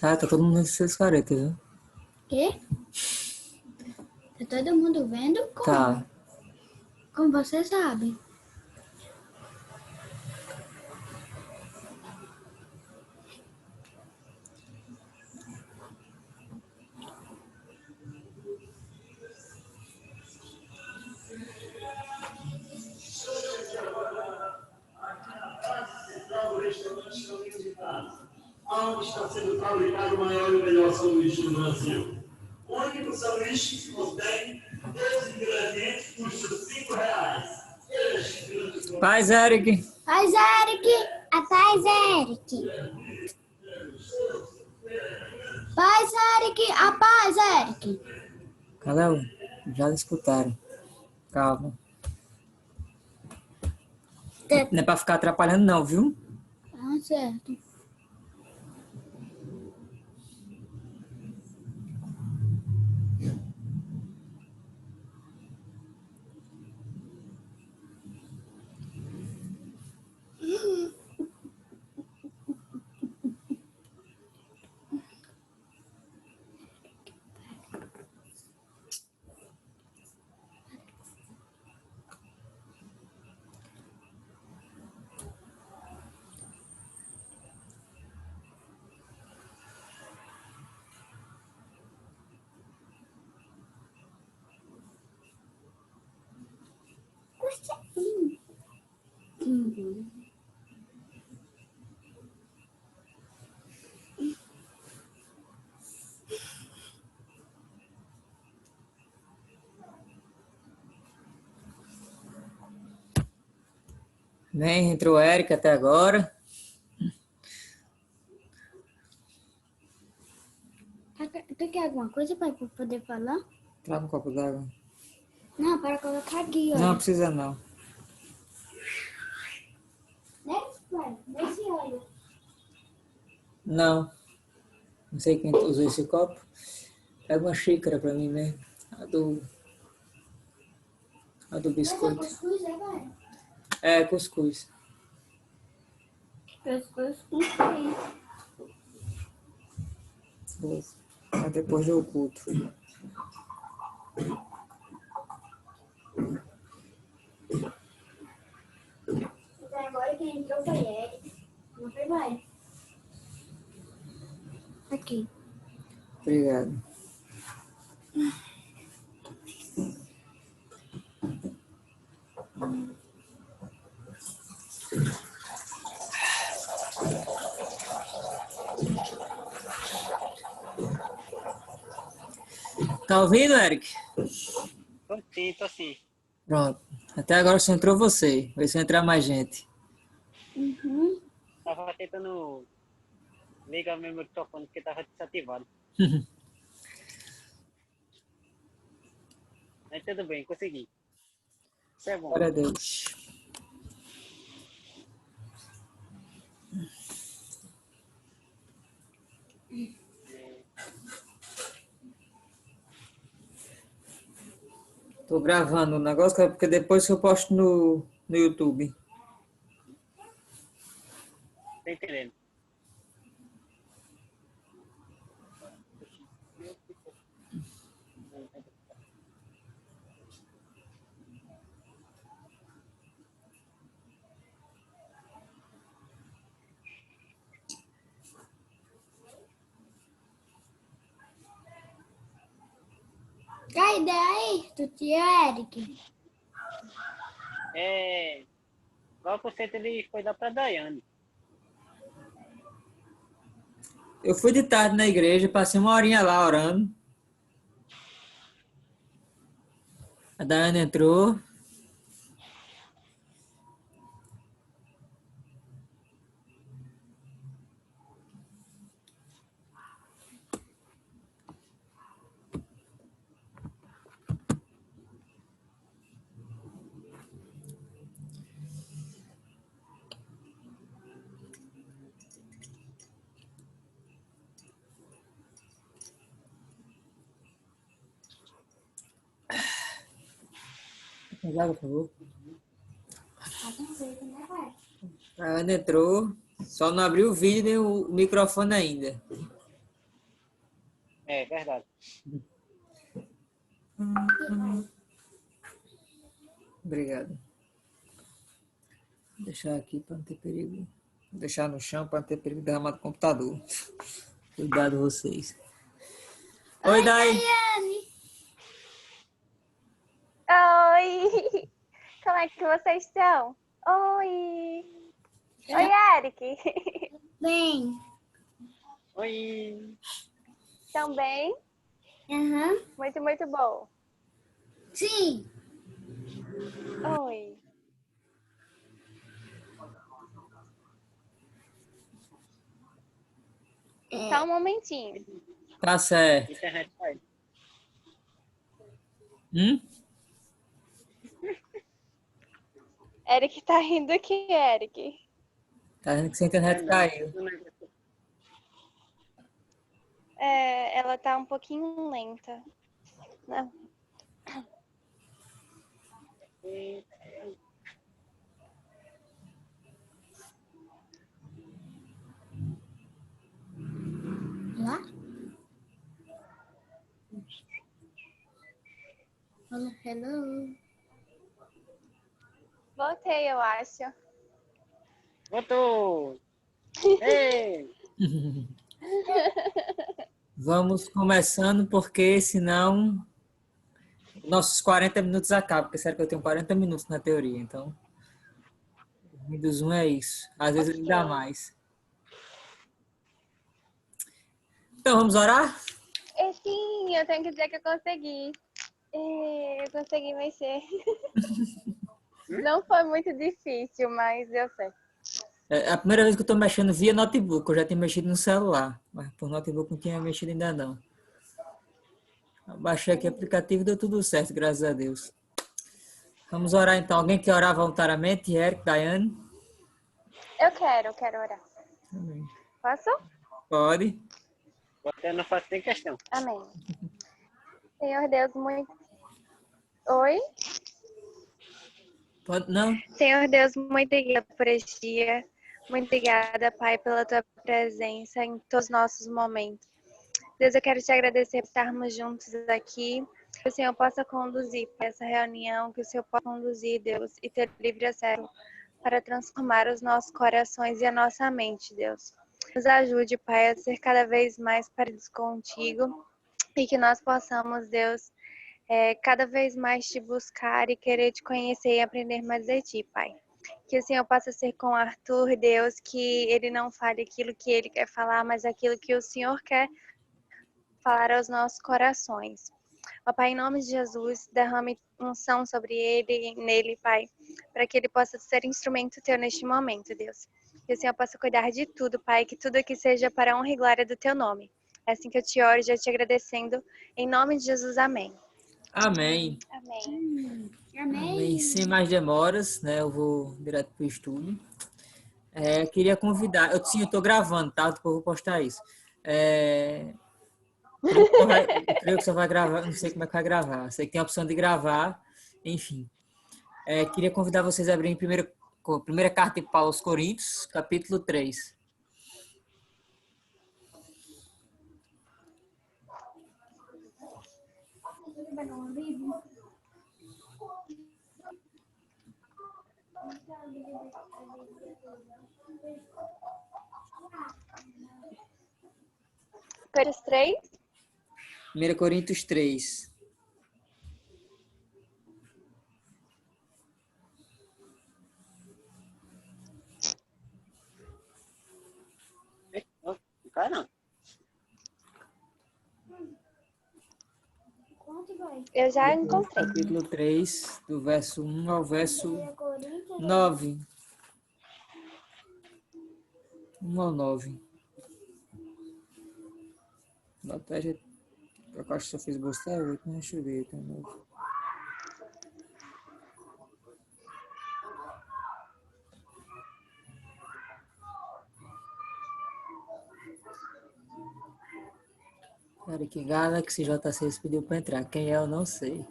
Tá todo mundo nesses caretas, viu? Quê? Tá todo mundo vendo? Como? Tá. Como você sabe? Onde está sendo fabricado o maior e melhor sanduíche do Brasil? O único sanduíche que contém 12 ingredientes custa R$5. Paz, Eric. Paz, Eric! A paz, Eric! Paz, Eric! A paz, Eric! Cadê o? Já escutaram. Calma. Não é pra ficar atrapalhando não, viu? Ah, certo. Vem, entrou o Eric até agora. Tu quer alguma coisa para poder falar? Traga um copo d'água. Não, para colocar aqui, Não olha. precisa não. Nesse olho. Não. Não sei quem usou esse copo. Pega uma xícara pra mim, né? A do biscoito. Cuscuz, é, vai? É, cuscuz. Cuscuz com quem? Mas depois eu oculto. Então agora quem entrou foi Eric. Não foi mais. Aqui. Obrigado. Tá ouvindo, Eric? Tô sim. Pronto. Até agora só entrou você. Vai se entrar mais gente. Uhum. Tava tentando ligar meu microfone porque tava desativado. Mas tudo bem, consegui. Isso é bom. Glória a Deus. Tô gravando o negócio porque depois eu posto no YouTube. Tá entendendo? Cai daí, tu tio Eric. Qual por cento ele foi dar pra Daiane? Eu fui de tarde na igreja, passei uma horinha lá orando. A Daiane entrou. Mais água, por favor. Tá com sede, né, pai? A Ana entrou, só não abriu o vídeo nem o microfone ainda. É verdade. Obrigado. Vou deixar aqui para não ter perigo. Vou deixar no chão para não ter perigo de derramar do computador. Cuidado vocês. Oi, Dai. Daiane! Oi! Como é que vocês estão? Oi! Oi, Eric! Bem. Oi! Estão bem? Aham. Muito, muito bom. Sim. Oi! Só um momentinho. Tá certo. Internet vai. Eric tá rindo aqui, Eric. Tá vendo que sua internet caiu. É, ela tá um pouquinho lenta. Não. Lá? Fala hello. Voltei, eu acho. Voltou! Ei! Vamos começando, porque senão nossos 40 minutos acabam. Porque sério que eu tenho 40 minutos na teoria, então. O Windows 1 é isso. Às vezes ele dá mais. Então, vamos orar? Sim, eu tenho que dizer que eu consegui. Eu consegui mexer. Não foi muito difícil, mas deu certo. É a primeira vez que eu estou mexendo via notebook. Eu já tinha mexido no celular, mas por notebook não tinha mexido ainda não. Eu baixei aqui o aplicativo e deu tudo certo, graças a Deus. Vamos orar então. Alguém quer orar voluntariamente? Eric, Daiane? Eu quero orar. Amém. Posso? Pode. Você não faz nem questão. Amém. Senhor Deus, muito. Oi? Pode não? Senhor Deus, muito obrigada por este dia. Muito obrigada, Pai, pela tua presença em todos os nossos momentos. Deus, eu quero te agradecer por estarmos juntos aqui. Que o Senhor possa conduzir para essa reunião, que o Senhor possa conduzir, Deus, e ter livre acesso para transformar os nossos corações e a nossa mente, Deus. Nos ajude, Pai, a ser cada vez mais parecidos contigo e que nós possamos, Deus, cada vez mais te buscar e querer te conhecer e aprender mais de ti, Pai. Que o Senhor possa ser com Arthur, Deus, que ele não fale aquilo que ele quer falar, mas aquilo que o Senhor quer falar aos nossos corações. Ó Pai, em nome de Jesus, derrame unção sobre ele, nele, Pai, para que ele possa ser instrumento teu neste momento, Deus. Que o Senhor possa cuidar de tudo, Pai, que tudo aqui seja para a honra e glória do teu nome. É assim que eu te oro, já te agradecendo. Em nome de Jesus, amém. Amém. Amém. Amém. Sem mais demoras, né? Eu vou direto para o estúdio. Queria convidar. Eu estou gravando, tá? Depois eu vou postar isso. Eu creio que você vai gravar, não sei como é que vai gravar. Sei que tem a opção de gravar, enfim. Queria convidar vocês a abrirem a primeira carta de Paulo aos Coríntios, capítulo 3. Coríntios 3. 1 Coríntios 3. Não cai não. Eu já encontrei. Capítulo 3, do verso 1 ao verso 9. 1 ao 9. Batalha. Eu acho que só fiz gostar, eu não deixa eu ver, tá novo. Cara, que Galaxy J6 pediu pra entrar. Quem é, eu não sei.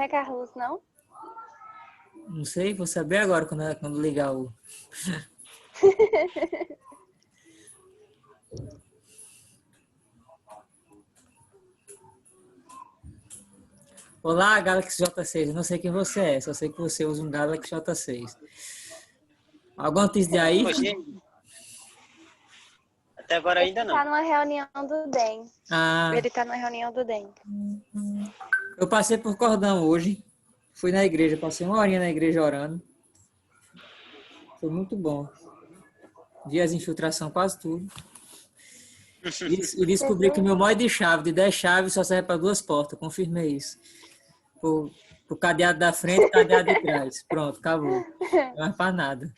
é Carlos, não? Não sei, vou saber agora quando ligar o... Olá, Galaxy J6. Eu não sei quem você é, só sei que você usa um Galaxy J6. Alguma notícia aí? Hoje, até agora ainda Tá não. numa reunião do DEM. Ah, Ele tá numa reunião do DEM. eu passei por Cordão hoje. Fui na igreja, passei uma horinha na igreja orando. Foi muito bom. Vi as infiltrações, quase tudo. E descobri que meu mod de chave, de 10 chaves, só serve para 2 portas. Confirmei isso. O cadeado da frente e o cadeado de trás. Pronto, acabou. Não mais para nada.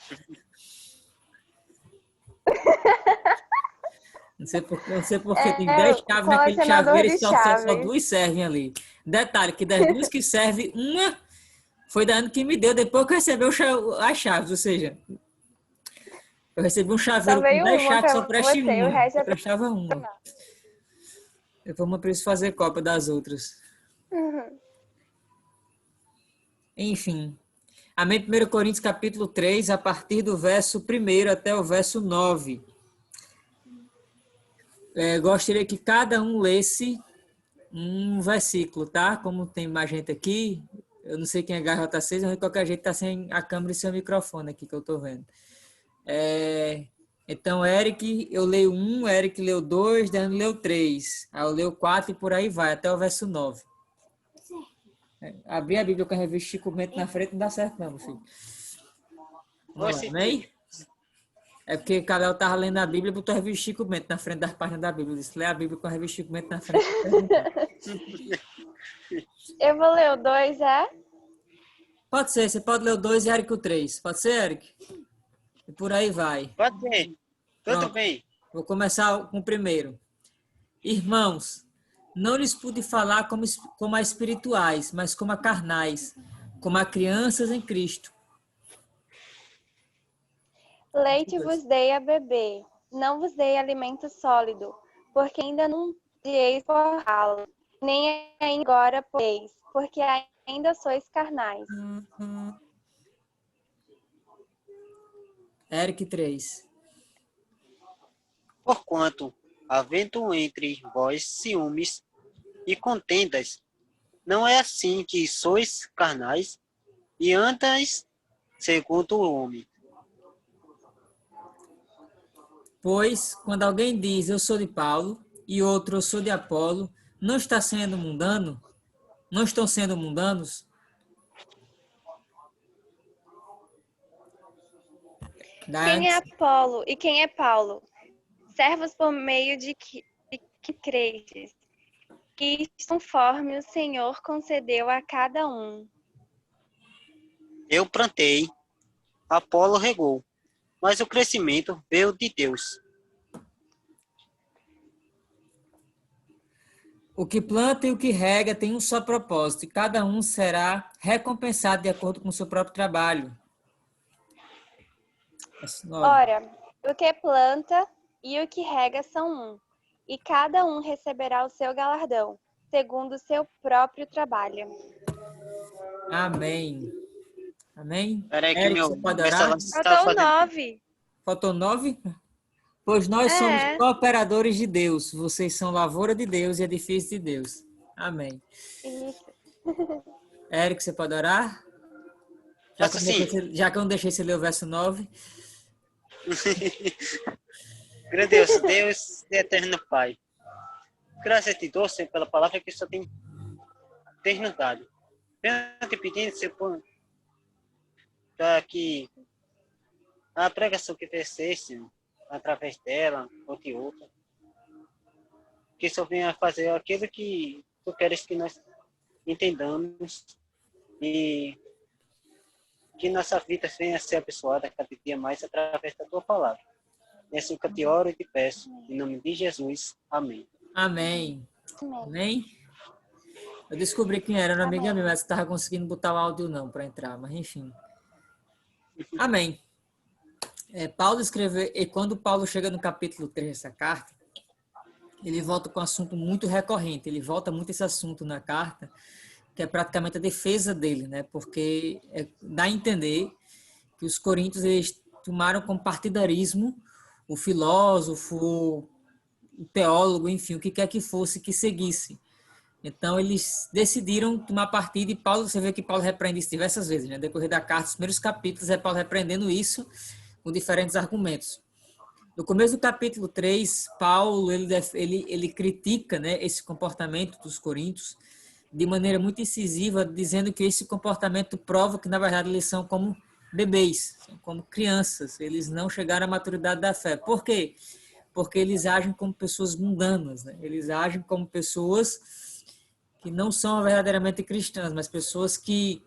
Não sei porque tem 10 chaves naquele colecionador chaveiro e de só chaves. 2 servem ali. Detalhe, que das 2 que servem, uma foi da ano que me deu depois que eu recebi as chaves. Ou seja, eu recebi um Só chaveiro com veio 10 uma chaves, pra só preste você, o uma. resto Só é pra... prestava uma. Eu vou preciso fazer cópia das outras. Uhum. Enfim. Amém. 1 Coríntios capítulo 3, a partir do verso 1 até o verso 9. Gostaria que cada um lesse um versículo, tá? Como tem mais gente aqui, eu não sei quem é HJ6, mas de qualquer jeito tá sem a câmera e sem o microfone aqui que eu tô vendo. Então, Eric, eu leio 1, Eric leu 2, Dani leu 3. Aí eu leio 4 e por aí vai, até o verso 9. Abrir a Bíblia com a revista Chico Bento na frente não dá certo não, meu filho. Vamos lá, Oxe, amém? É porque Calel estava lendo a Bíblia e botou a revista Chico Bento na frente das páginas da Bíblia. Ele disse, lê a Bíblia com a revista Chico Bento na frente. Eu vou ler o 2, é? Pode ser, você pode ler o 2 e Eric o 3. Pode ser, Eric? E por aí vai. pode ser. Tudo Pronto. bem. Vou começar com o primeiro. Irmãos, não lhes pude falar como a espirituais, mas como a carnais, como a crianças em Cristo. Leite vos dei a beber, não vos dei alimento sólido, porque ainda não podieis forrá-lo, nem agora podeis, porque ainda sois carnais. Eric 3. Porquanto, havendo entre vós ciúmes e contendas, não é assim que sois carnais e andas segundo o homem. Pois, quando alguém diz, eu sou de Paulo, e outro, eu sou de Apolo, não está sendo mundano? Não estão sendo mundanos? Quem é Apolo e quem é Paulo? Servos por meio de que crestes, que conforme o Senhor concedeu a cada um. Eu plantei, Apolo regou, mas o crescimento veio de Deus. O que planta e o que rega tem um só propósito, e cada um será recompensado de acordo com o seu próprio trabalho. Ora, o que planta e o que rega são um, e cada um receberá o seu galardão, segundo o seu próprio trabalho. Amém. Amém? Peraí que Eric, meu você pode orar? Faltou 9. Faltou 9? Pois nós somos cooperadores de Deus. Vocês são lavoura de Deus e edifício de Deus. Amém. Isso. Eric, você pode orar? Já que eu não deixei você ler o verso 9. Grandioso Deus e eterno Pai. Graças a te dou, Senhor, pela palavra que só tem eternidade. Venho te pedindo, Senhor, para que a pregação que fizesse, através dela ou de outra, que só venha fazer aquilo que tu queres que nós entendamos e que nossa vida venha a ser abençoada cada dia mais através da tua palavra. É assim que eu te oro e te peço, em nome de Jesus. Amém. Amém. Amém. Eu descobri quem era, uma amiga minha, mas estava conseguindo botar o áudio não para entrar, mas enfim. Amém. Paulo escreveu, e quando Paulo chega no capítulo 3 dessa carta, ele volta com um assunto muito recorrente, ele volta muito esse assunto na carta, que é praticamente a defesa dele, né? Porque dá a entender que os coríntios eles tomaram como partidarismo o filósofo, o teólogo, enfim, o que quer que fosse que seguisse. Então, eles decidiram tomar partido e Paulo, você vê que Paulo repreende isso diversas vezes, né? No decorrer da carta, os primeiros capítulos é Paulo repreendendo isso com diferentes argumentos. No começo do capítulo 3, Paulo, ele critica, né, esse comportamento dos coríntios de maneira muito incisiva, dizendo que esse comportamento prova que, na verdade, eles são como bebês, são como crianças, eles não chegaram à maturidade da fé. Por quê? Porque eles agem como pessoas mundanas, né? Eles agem como pessoas que não são verdadeiramente cristãs, mas pessoas que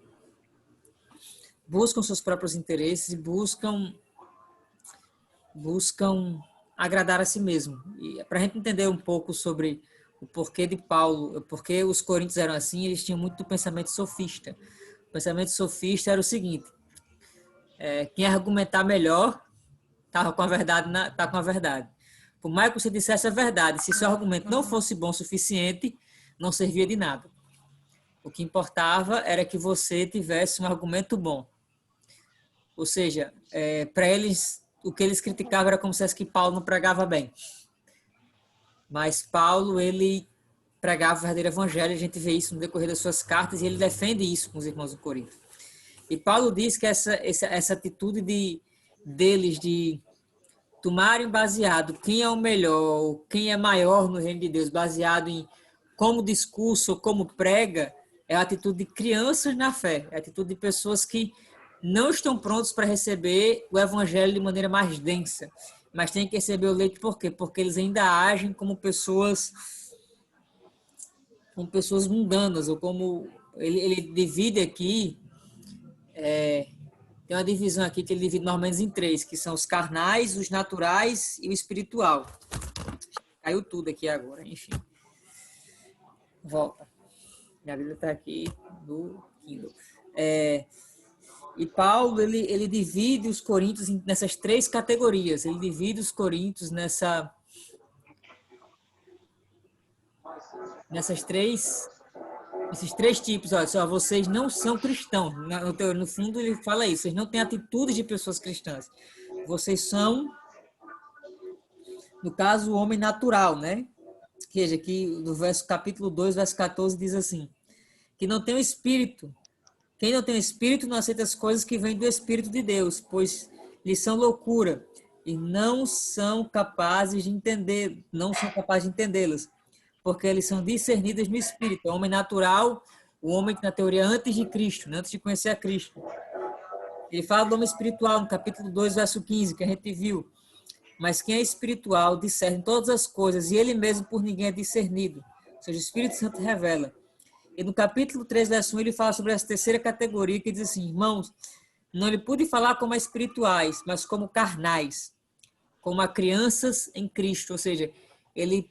buscam seus próprios interesses e buscam agradar a si mesmo. E para a gente entender um pouco sobre o porquê de Paulo, porque os coríntios eram assim, eles tinham muito do pensamento sofista. O pensamento sofista era o seguinte: quem argumentar melhor está com a verdade, tá com a verdade. Por mais que você dissesse a verdade, se seu argumento não fosse bom o suficiente, não servia de nada. O que importava era que você tivesse um argumento bom. Ou seja, para eles, o que eles criticavam era como se fosse que Paulo não pregava bem. Mas Paulo, ele pregava o verdadeiro evangelho, a gente vê isso no decorrer das suas cartas, e ele defende isso com os irmãos do Corinto. E Paulo diz que essa atitude deles de tomarem baseado quem é o melhor, quem é maior no reino de Deus, baseado em como discurso, como prega, é a atitude de crianças na fé, é a atitude de pessoas que não estão prontos para receber o evangelho de maneira mais densa, mas têm que receber o leite por quê? Porque eles ainda agem como pessoas mundanas, ou como ele divide aqui, tem uma divisão aqui que ele divide mais ou menos em 3, que são os carnais, os naturais e o espiritual. Caiu tudo aqui agora, enfim. Volta. Minha Bíblia está aqui no Kindle. E Paulo, ele divide os coríntios nessas 3 categorias. Ele divide os coríntios nesses 3 tipos. Olha só, vocês não são cristãos. No fundo, ele fala isso. Vocês não têm atitudes de pessoas cristãs. Vocês são, no caso, o homem natural, né? Que aqui no capítulo 2, verso 14, diz assim: que não tem o Espírito. Quem não tem o Espírito não aceita as coisas que vêm do Espírito de Deus, pois lhes são loucura e não são capazes de entendê-las, porque eles são discernidas no Espírito. O homem natural, o homem que na teoria antes de Cristo, né, antes de conhecer a Cristo. Ele fala do homem espiritual no capítulo 2, verso 15, que a gente viu. Mas quem é espiritual discerne todas as coisas e ele mesmo por ninguém é discernido. Ou seja, o Espírito Santo revela. E no capítulo 3, verso 1, ele fala sobre essa terceira categoria, que diz assim: irmãos, não lhe pude falar como a espirituais, mas como carnais, como a crianças em Cristo. Ou seja,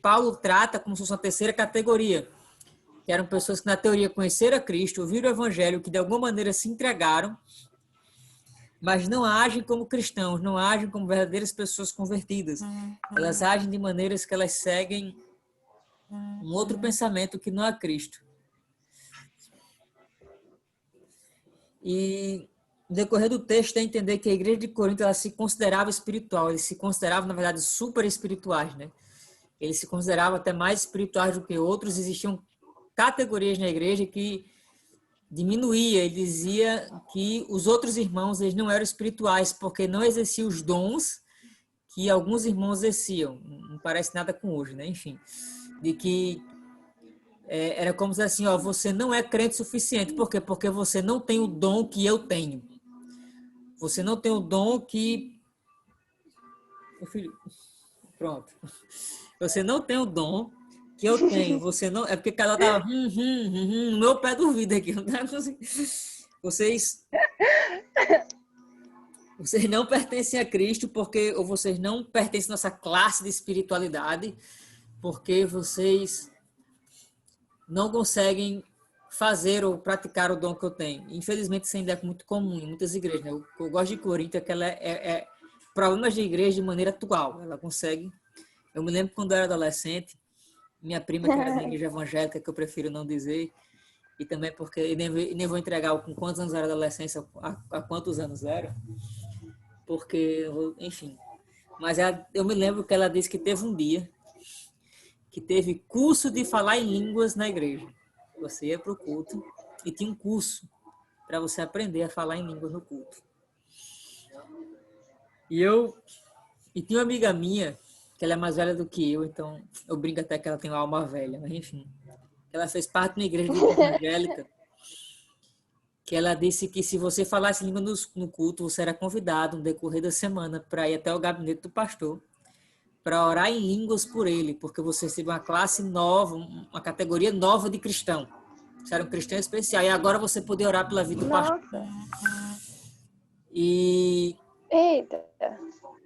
Paulo trata como se fosse uma terceira categoria, que eram pessoas que na teoria conheceram a Cristo, ouviram o evangelho, que de alguma maneira se entregaram, mas não agem como cristãos, não agem como verdadeiras pessoas convertidas. Elas agem de maneiras que elas seguem um outro pensamento que não é Cristo. E no decorrer do texto é entender que a igreja de Corinto ela se considerava espiritual, eles se consideravam, na verdade, super espirituais, né? Eles se consideravam até mais espirituais do que outros. Existiam categorias na igreja que diminuía, ele dizia que os outros irmãos eles não eram espirituais porque não exerciam os dons que alguns irmãos exerciam. Não parece nada com hoje, né? Enfim, de que era como se assim, ó, você não é crente suficiente. Por quê? Porque você não tem o dom que eu tenho. Você não tem o dom que... Filho, pronto. Você não tem o dom que eu tenho. Você não... É porque cada um tava no meu pé do ouvido aqui. Vocês não pertencem a Cristo porque ou vocês não pertencem à nossa classe de espiritualidade porque vocês não conseguem fazer ou praticar o dom que eu tenho. Infelizmente, isso ainda é muito comum em muitas igrejas, né? Eu gosto de Corinto é que ela é problemas de igreja de maneira atual. Ela consegue... Eu me lembro quando eu era adolescente, minha prima, que era da igreja evangélica, que eu prefiro não dizer, E também porque eu nem vou entregar com quantos anos era a adolescência, a quantos anos era. Porque, enfim. Mas eu me lembro que ela disse que teve um dia que teve curso de falar em línguas na igreja. Você ia para o culto e tinha um curso para você aprender a falar em línguas no culto. E tinha uma amiga minha, que ela é mais velha do que eu, então eu brinco até que ela tem uma alma velha, mas enfim. Ela fez parte de uma igreja evangélica, que ela disse que se você falasse língua no culto, você era convidado no decorrer da semana para ir até o gabinete do pastor, para orar em línguas por ele, porque você recebeu uma classe nova, uma categoria nova de cristão. Você era um cristão especial, e agora você podia orar pela vida do pastor. Nossa. E Eita.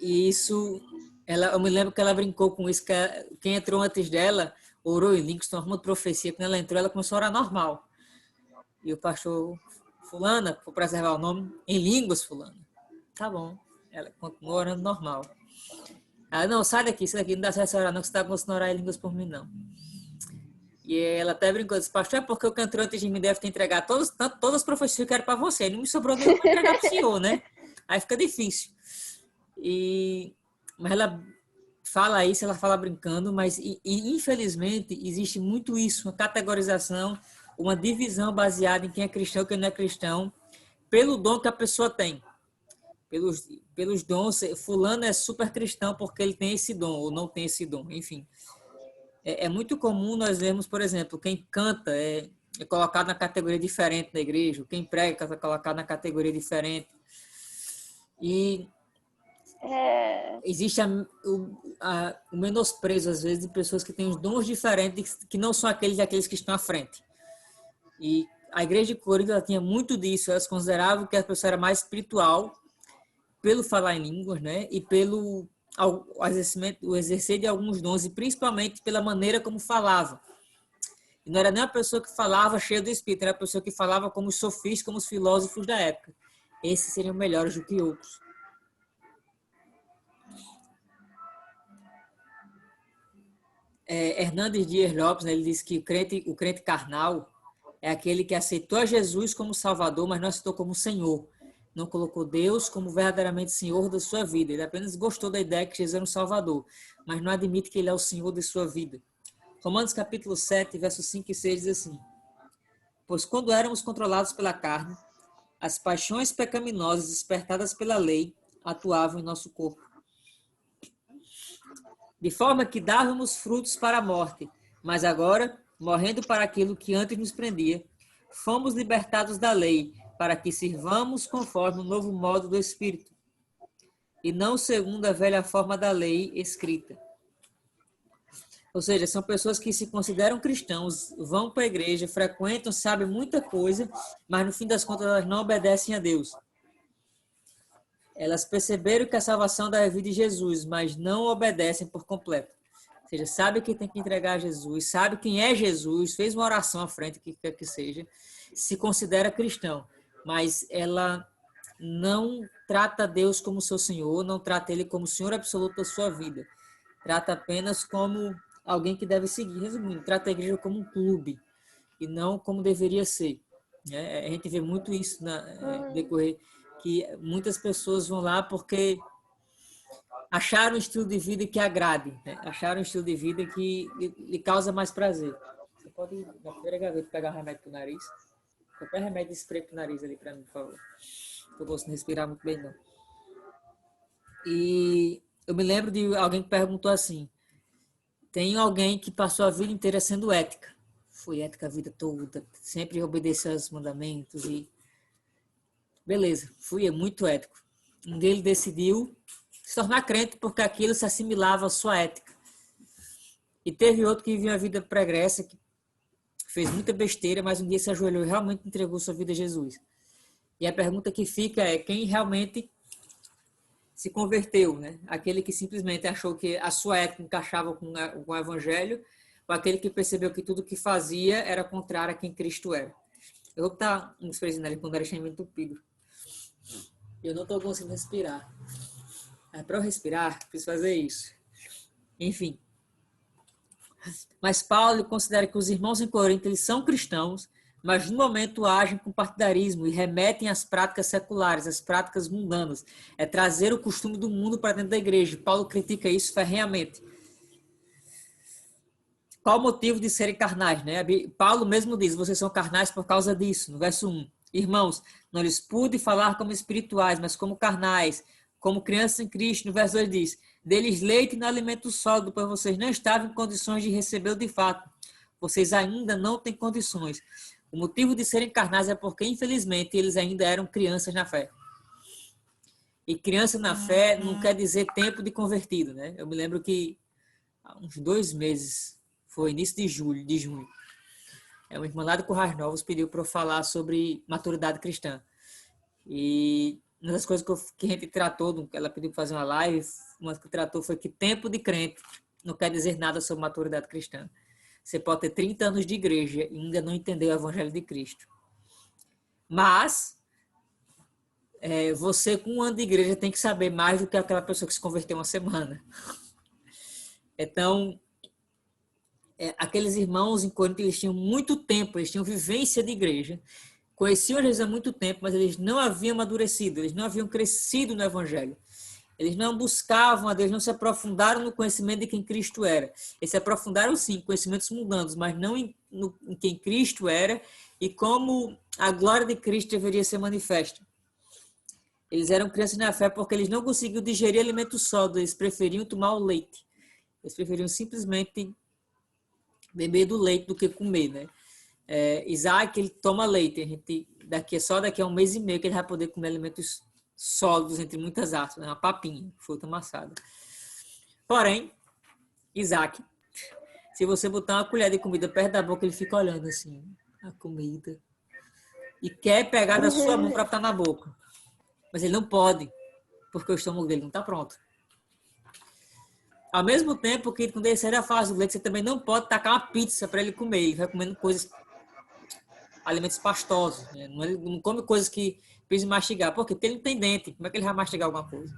isso, eu me lembro que ela brincou com isso, que quem entrou antes dela orou em línguas, tomou de profecia. Quando ela entrou, ela começou a orar normal. E o pastor, fulana, vou preservar o nome, em línguas, fulana. Tá bom. Ela continuou orando normal. Ela, não, sai daqui, não dá certo orar não, que você está conseguindo orar em línguas por mim, não. E ela até brincou, disse, pastor, é porque o que entrou antes de mim deve ter entregado todas as profecias que eu quero para você. Não me sobrou nenhuma para entregar para o senhor, né? Aí fica difícil. Mas ela fala isso, ela fala brincando, mas infelizmente existe muito isso, uma categorização, uma divisão baseada em quem é cristão e quem não é cristão, pelo dom que a pessoa tem. Pelos dons, fulano é super cristão porque ele tem esse dom, ou não tem esse dom, enfim. É muito comum nós vermos, por exemplo, quem canta é colocado na categoria diferente da igreja, quem prega é colocado na categoria diferente. E existe o menosprezo, às vezes, de pessoas que têm os dons diferentes, que não são aqueles que estão à frente. E a igreja de Corinto, ela tinha muito disso, elas consideravam que a pessoa era mais espiritual, pelo falar em línguas, né? E pelo o exercer de alguns dons, e principalmente pela maneira como falava. E não era nem a pessoa que falava cheia do Espírito, era a pessoa que falava como os sofistas, como os filósofos da época. Esses seriam melhores do que outros. Hernandes Dias Lopes, né, ele diz que o crente carnal é aquele que aceitou a Jesus como Salvador, mas não aceitou como Senhor. Não colocou Deus como verdadeiramente Senhor da sua vida. Ele apenas gostou da ideia que Jesus era um Salvador, mas não admite que Ele é o Senhor de sua vida. Romanos capítulo 7, versos 5 e 6 diz assim: pois quando éramos controlados pela carne, as paixões pecaminosas despertadas pela lei atuavam em nosso corpo, de forma que dávamos frutos para a morte, mas agora, morrendo para aquilo que antes nos prendia, fomos libertados da lei, para que sirvamos conforme o novo modo do Espírito, e não segundo a velha forma da lei escrita. Ou seja, são pessoas que se consideram cristãos, vão para a igreja, frequentam, sabem muita coisa, mas no fim das contas elas não obedecem a Deus. Elas perceberam que a salvação deve vir de Jesus, mas não obedecem por completo. Ou seja, sabe que tem que entregar a Jesus, sabe quem é Jesus, fez uma oração à frente, que quer que seja, se considera cristão, mas ela não trata Deus como seu Senhor, não trata Ele como Senhor absoluto da sua vida. Trata apenas como alguém que deve seguir. Resumindo, trata a igreja como um clube e não como deveria ser. A gente vê muito isso no decorrer, que muitas pessoas vão lá porque acharam um estilo de vida que agrade, né? Acharam um estilo de vida que lhe causa mais prazer. Você pode ir na primeira gaveta pegar um remédio para o nariz? Qualquer remédio de spray para o nariz ali para mim, por favor. Estou conseguindo respirar muito bem, não. E eu me lembro de alguém que perguntou assim: tem alguém que passou a vida inteira sendo ética. Foi ética a vida toda, sempre obedeceu aos mandamentos e... Beleza, fui muito ético. Um deles decidiu se tornar crente porque aquilo se assimilava à sua ética. E teve outro que viveu uma vida pregressa, que fez muita besteira, mas um dia se ajoelhou e realmente entregou sua vida a Jesus. E a pergunta que fica é quem realmente se converteu, né? Aquele que simplesmente achou que a sua ética encaixava com o evangelho, ou aquele que percebeu que tudo que fazia era contrário a quem Cristo era. Eu vou botar um sprayzinho ali quando era meio entupido. Eu não estou conseguindo respirar. Para eu respirar, preciso fazer isso. Enfim. Mas Paulo considera que os irmãos em Corinto eles são cristãos, mas no momento agem com partidarismo e remetem às práticas seculares, às práticas mundanas. É trazer o costume do mundo para dentro da igreja. Paulo critica isso ferrenhamente. Qual o motivo de serem carnais? Né? Paulo mesmo diz, vocês são carnais por causa disso, no verso 1. Irmãos, não lhes pude falar como espirituais, mas como carnais, como crianças em Cristo. No verso 2 diz, deles leite e não alimento sólido, pois vocês não estavam em condições de recebê-lo de fato. Vocês ainda não têm condições. O motivo de serem carnais é porque, infelizmente, eles ainda eram crianças na fé. E criança na fé não quer dizer tempo de convertido, né? Eu me lembro que há uns 2 meses, foi início de junho, uma irmã lá do Currais Novos pediu para eu falar sobre maturidade cristã. E uma das coisas que a gente tratou, ela pediu para fazer uma live, uma que tratou foi que tempo de crente não quer dizer nada sobre maturidade cristã. Você pode ter 30 anos de igreja e ainda não entender o Evangelho de Cristo. Mas, você com 1 ano de igreja tem que saber mais do que aquela pessoa que se converteu uma semana. Então, aqueles irmãos em Corinto, eles tinham muito tempo, eles tinham vivência de igreja, conheciam Jesus há muito tempo, mas eles não haviam amadurecido, eles não haviam crescido no Evangelho. Eles não buscavam a Deus, não se aprofundaram no conhecimento de quem Cristo era. Eles se aprofundaram, sim, em conhecimentos mundanos, mas não em quem Cristo era e como a glória de Cristo deveria ser manifesta. Eles eram crianças na fé porque eles não conseguiam digerir alimento sólido, eles preferiam tomar o leite. Eles preferiam simplesmente beber do leite do que comer, né? Isaac, ele toma leite. Daqui a 1 mês e meio que ele vai poder comer alimentos sólidos, entre muitas aspas, né? Uma papinha, fruta amassada. Porém, Isaac, se você botar uma colher de comida perto da boca, ele fica olhando assim, a comida, e quer pegar da sua mão para botar na boca. Mas ele não pode, porque o estômago dele não está pronto. Ao mesmo tempo que quando ele sai da fase do leite, você também não pode tacar uma pizza para ele comer. Ele vai comendo alimentos pastosos. Né? Não come coisas que precisa mastigar. Por quê? Porque ele não tem dente. Como é que ele vai mastigar alguma coisa?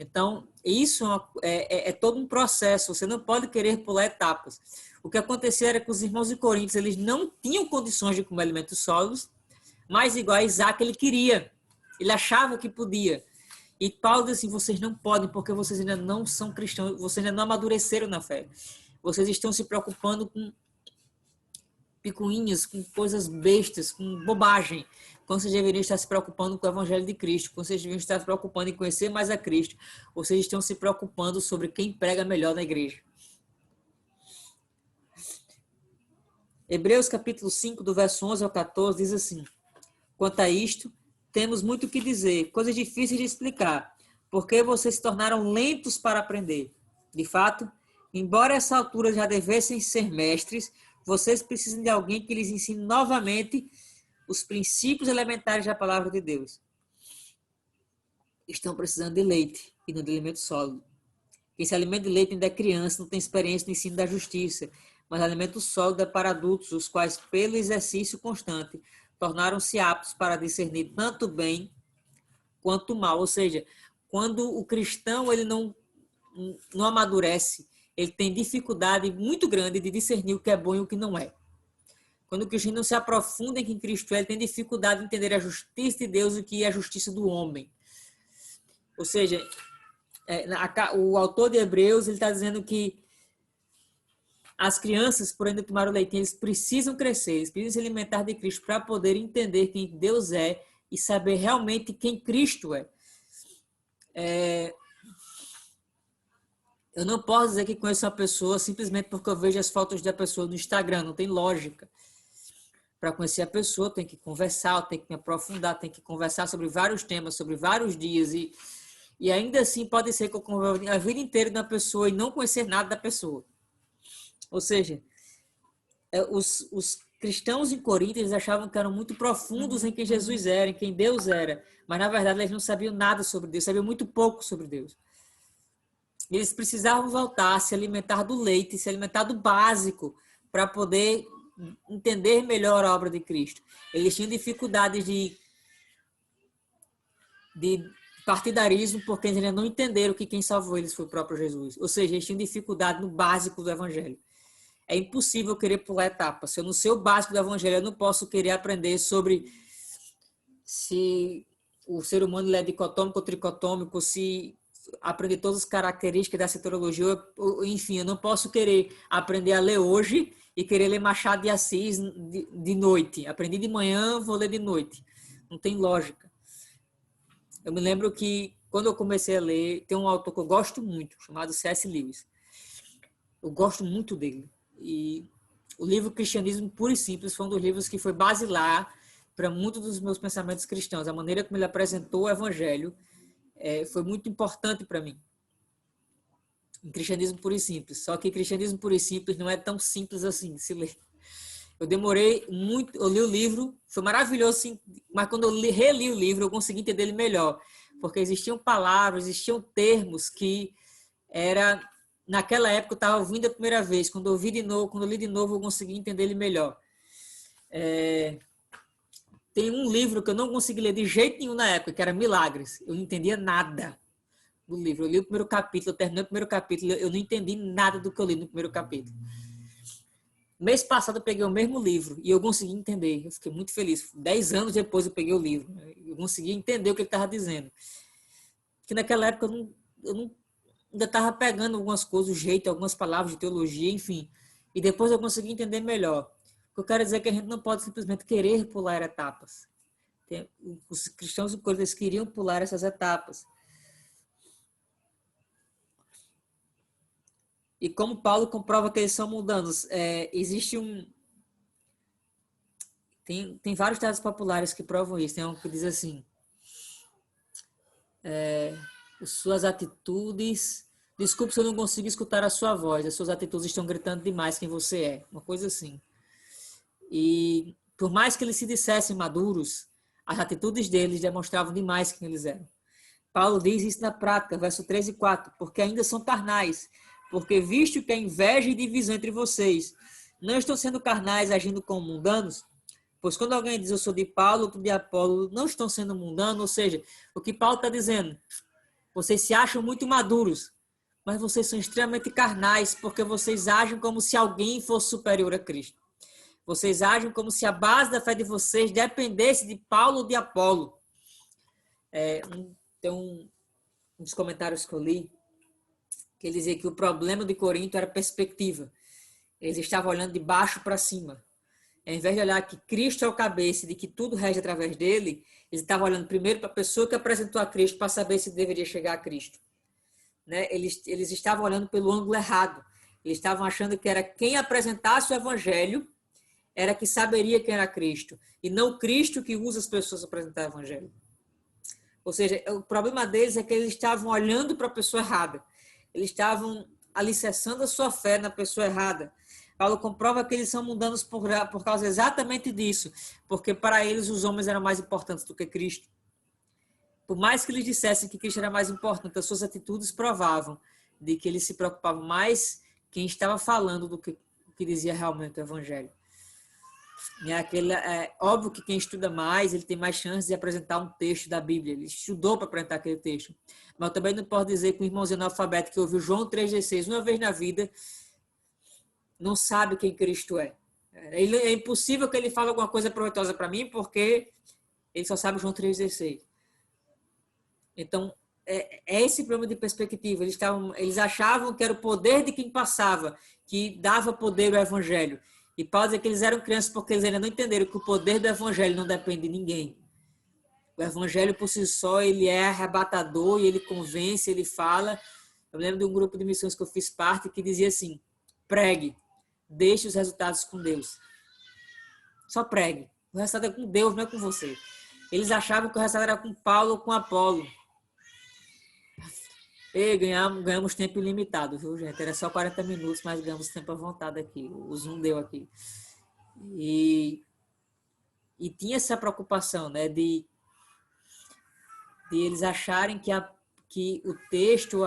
Então, isso é todo um processo. Você não pode querer pular etapas. O que acontecia era que os irmãos de Coríntios, eles não tinham condições de comer alimentos sólidos, mas igual a Isaac, ele queria. Ele achava que podia. E Paulo diz assim, vocês não podem, porque vocês ainda não são cristãos, vocês ainda não amadureceram na fé. Vocês estão se preocupando com picuinhas, com coisas bestas, com bobagem, quando vocês deveriam estar se preocupando com o Evangelho de Cristo, quando vocês deveriam estar se preocupando em conhecer mais a Cristo, vocês estão se preocupando sobre quem prega melhor na igreja. Hebreus capítulo 5, do verso 11 ao 14, diz assim, quanto a isto, temos muito o que dizer, coisas difíceis de explicar, porque vocês se tornaram lentos para aprender. De fato, embora a essa altura já devessem ser mestres, vocês precisam de alguém que lhes ensine novamente os princípios elementares da palavra de Deus. Estão precisando de leite e não de alimento sólido. Quem se alimenta de leite ainda é criança, não tem experiência no ensino da justiça, mas alimento sólido é para adultos, os quais, pelo exercício constante, tornaram-se aptos para discernir tanto bem quanto mal. Ou seja, quando o cristão ele não amadurece, ele tem dificuldade muito grande de discernir o que é bom e o que não é. Quando o cristão não se aprofunda em quem Cristo é, ele tem dificuldade de entender a justiça de Deus e o que é a justiça do homem. Ou seja, o autor de Hebreus ele está dizendo que as crianças, por ainda tomar o leite, eles precisam crescer, eles precisam se alimentar de Cristo para poder entender quem Deus é e saber realmente quem Cristo é. Eu não posso dizer que conheço uma pessoa simplesmente porque eu vejo as fotos da pessoa no Instagram, não tem lógica. Para conhecer a pessoa, tem que conversar, tem que me aprofundar, tem que conversar sobre vários temas, sobre vários dias e ainda assim pode ser que eu converse a vida inteira da pessoa e não conhecer nada da pessoa. Ou seja, os cristãos em Corinto, eles achavam que eram muito profundos em quem Jesus era, em quem Deus era. Mas, na verdade, eles não sabiam nada sobre Deus, sabiam muito pouco sobre Deus. Eles precisavam voltar a se alimentar do leite, se alimentar do básico, para poder entender melhor a obra de Cristo. Eles tinham dificuldades de partidarismo, porque eles ainda não entenderam que quem salvou eles foi o próprio Jesus. Ou seja, eles tinham dificuldade no básico do Evangelho. é impossível querer pular etapas. Se eu não sei o básico do evangelho, eu não posso querer aprender sobre se o ser humano ele é dicotômico ou tricotômico, se aprender todas as características dessa teologia, enfim, eu não posso querer aprender a ler hoje e querer ler Machado de Assis de noite. Aprendi de manhã, vou ler de noite. Não tem lógica. Eu me lembro que quando eu comecei a ler, tem um autor que eu gosto muito, chamado C.S. Lewis. Eu gosto muito dele. E o livro Cristianismo Puro e Simples foi um dos livros que foi basilar para muitos dos meus pensamentos cristãos. A maneira como ele apresentou o evangelho foi muito importante para mim. Em Cristianismo Puro e Simples. Só que Cristianismo Puro e Simples não é tão simples assim de se ler. Eu demorei muito, eu li o livro, foi maravilhoso, sim, mas quando eu reli o livro, eu consegui entender ele melhor. Porque existiam palavras, existiam termos que naquela época eu estava ouvindo a primeira vez. Quando eu li de novo, eu consegui entender ele melhor. Tem um livro que eu não consegui ler de jeito nenhum na época, que era Milagres. Eu não entendia nada do livro. Eu li o primeiro capítulo, eu terminei o primeiro capítulo, eu não entendi nada do que eu li no primeiro capítulo. Mês passado eu peguei o mesmo livro e eu consegui entender. Eu fiquei muito feliz. 10 anos depois eu peguei o livro. Eu consegui entender o que ele estava dizendo. Porque naquela época eu ainda estava pegando algumas coisas, o jeito, algumas palavras de teologia, enfim. E depois eu consegui entender melhor. O que eu quero dizer é que a gente não pode simplesmente querer pular etapas. Os cristãos eles queriam pular essas etapas. E como Paulo comprova que eles são mundanos, existe tem vários dados populares que provam isso. Tem um que diz assim, suas atitudes... Desculpe se eu não consigo escutar a sua voz, as suas atitudes estão gritando demais quem você é. Uma coisa assim. E por mais que eles se dissessem maduros, as atitudes deles demonstravam demais quem eles eram. Paulo diz isso na prática, verso 3 e 4, porque ainda são carnais, porque visto que há inveja e divisão entre vocês, não estão sendo carnais agindo como mundanos? Pois quando alguém diz eu sou de Paulo, outro de Apolo, não estão sendo mundanos, ou seja, o que Paulo está dizendo, vocês se acham muito maduros, mas vocês são extremamente carnais, porque vocês agem como se alguém fosse superior a Cristo. Vocês agem como se a base da fé de vocês dependesse de Paulo ou de Apolo. Tem um dos comentários que eu li, que ele dizia que o problema de Corinto era perspectiva. Eles estavam olhando de baixo para cima. Ao invés de olhar que Cristo é o cabeça e de que tudo rege através dele, eles estavam olhando primeiro para a pessoa que apresentou a Cristo para saber se deveria chegar a Cristo. Né? Eles estavam olhando pelo ângulo errado. Eles estavam achando que era quem apresentasse o evangelho era que saberia quem era Cristo, e não Cristo que usa as pessoas para apresentar o evangelho. Ou seja, o problema deles é que eles estavam olhando para a pessoa errada. Eles estavam alicerçando a sua fé na pessoa errada. Paulo comprova que eles são mundanos por causa exatamente disso, porque para eles os homens eram mais importantes do que Cristo. Por mais que eles dissessem que Cristo era mais importante, as suas atitudes provavam de que eles se preocupavam mais quem estava falando do que o que dizia realmente o evangelho. Óbvio que quem estuda mais, ele tem mais chance de apresentar um texto da Bíblia. Ele estudou para apresentar aquele texto. Mas eu também não posso dizer que o irmãozinho analfabeto que ouviu João 3,16 uma vez na vida não sabe quem Cristo é. É impossível que ele fale alguma coisa proveitosa para mim, porque ele só sabe João 3,16. Então, é esse problema de perspectiva. Eles achavam que era o poder de quem passava, que dava poder ao evangelho. E Paulo diz que eles eram crianças porque eles ainda não entenderam que o poder do evangelho não depende de ninguém. O evangelho por si só, ele é arrebatador e ele convence, ele fala. Eu lembro de um grupo de missões que eu fiz parte que dizia assim, pregue, deixe os resultados com Deus. Só pregue. O resultado é com Deus, não é com você. Eles achavam que o resultado era com Paulo ou com Apolo. E ganhamos tempo ilimitado, viu, gente? Era só 40 minutos, mas ganhamos tempo à vontade aqui. O Zoom deu aqui. E tinha essa preocupação, né, de eles acharem que o texto,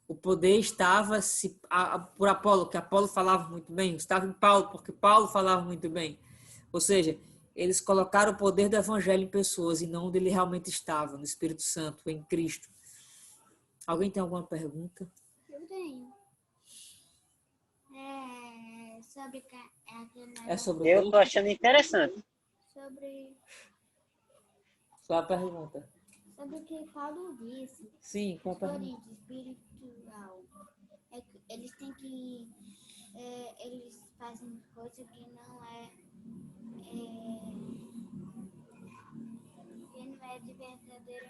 o poder estava por Apolo, que Apolo falava muito bem, estava em Paulo, porque Paulo falava muito bem. Ou seja, eles colocaram o poder do evangelho em pessoas e não onde ele realmente estava, no Espírito Santo, em Cristo. Alguém tem alguma pergunta? Eu tenho. sobre aquele É negócio. sobre o Eu quê? tô achando interessante. Sobre Só a pergunta. o que Paulo disse. Sim, qual a pergunta? Origem espiritual. É que eles têm que. Eles fazem coisa que não é. Que não é de verdadeira.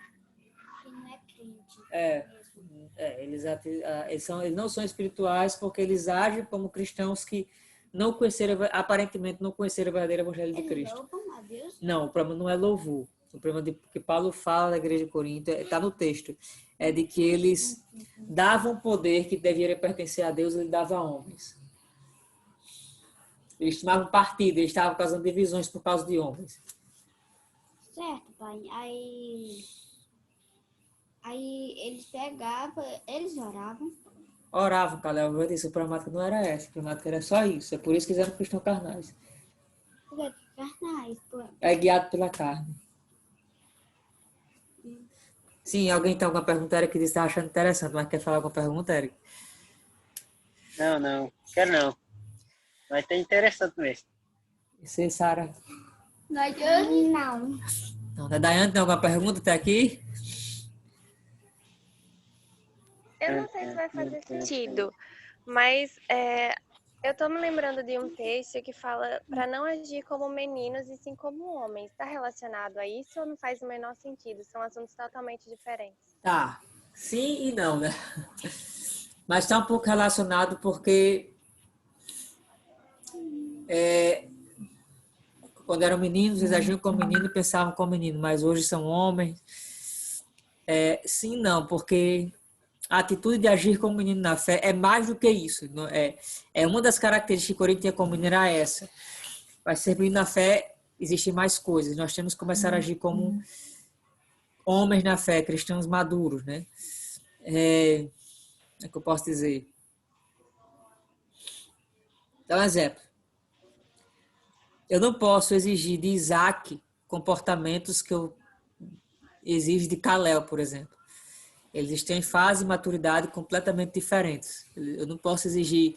Que não é crente. É. Mesmo. Eles não são espirituais porque eles agem como cristãos que não conheceram, aparentemente não conheceram o verdadeiro evangelho de Eles Cristo. louvam a Deus. Não, o problema não é louvor. O problema que Paulo fala na igreja de Corinto, está no texto, é de que eles davam poder que deveria pertencer a Deus, ele dava a homens. Eles tomavam partido, eles estavam causando divisões por causa de homens. Certo, pai. Aí eles pegavam, eles oravam. Oravam, Caleb, eu disse, a problemática não era essa, a problemática era só isso. É por isso que eles eram cristãos carnais. Porque carnais, pô. É guiado pela carne. Sim, alguém tem alguma pergunta, Eric, que disse que está achando interessante, mas quer falar alguma pergunta, Eric? Não, quero não. Mas tá interessante mesmo. E você, Sara? Não. Não, né? Daiane, tem alguma pergunta até aqui? Eu não sei se vai fazer sentido, mas eu tô me lembrando de um texto que fala para não agir como meninos e sim como homens. Está relacionado a isso ou não faz o menor sentido? São assuntos totalmente diferentes. Tá, sim e não, né? Mas está um pouco relacionado porque quando eram meninos, eles agiam como menino e pensavam como menino, mas hoje são homens. Sim e não, porque a atitude de agir como menino na fé é mais do que isso. É uma das características que Corinto tinha como menino era essa. Para ser menino na fé, existem mais coisas. Nós temos que começar a agir como homens na fé, cristãos maduros, né? É que eu posso dizer? Dá um exemplo. Eu não posso exigir de Isaac comportamentos que eu exijo de Calel, por exemplo. Eles têm fase e maturidade completamente diferentes. Eu não posso exigir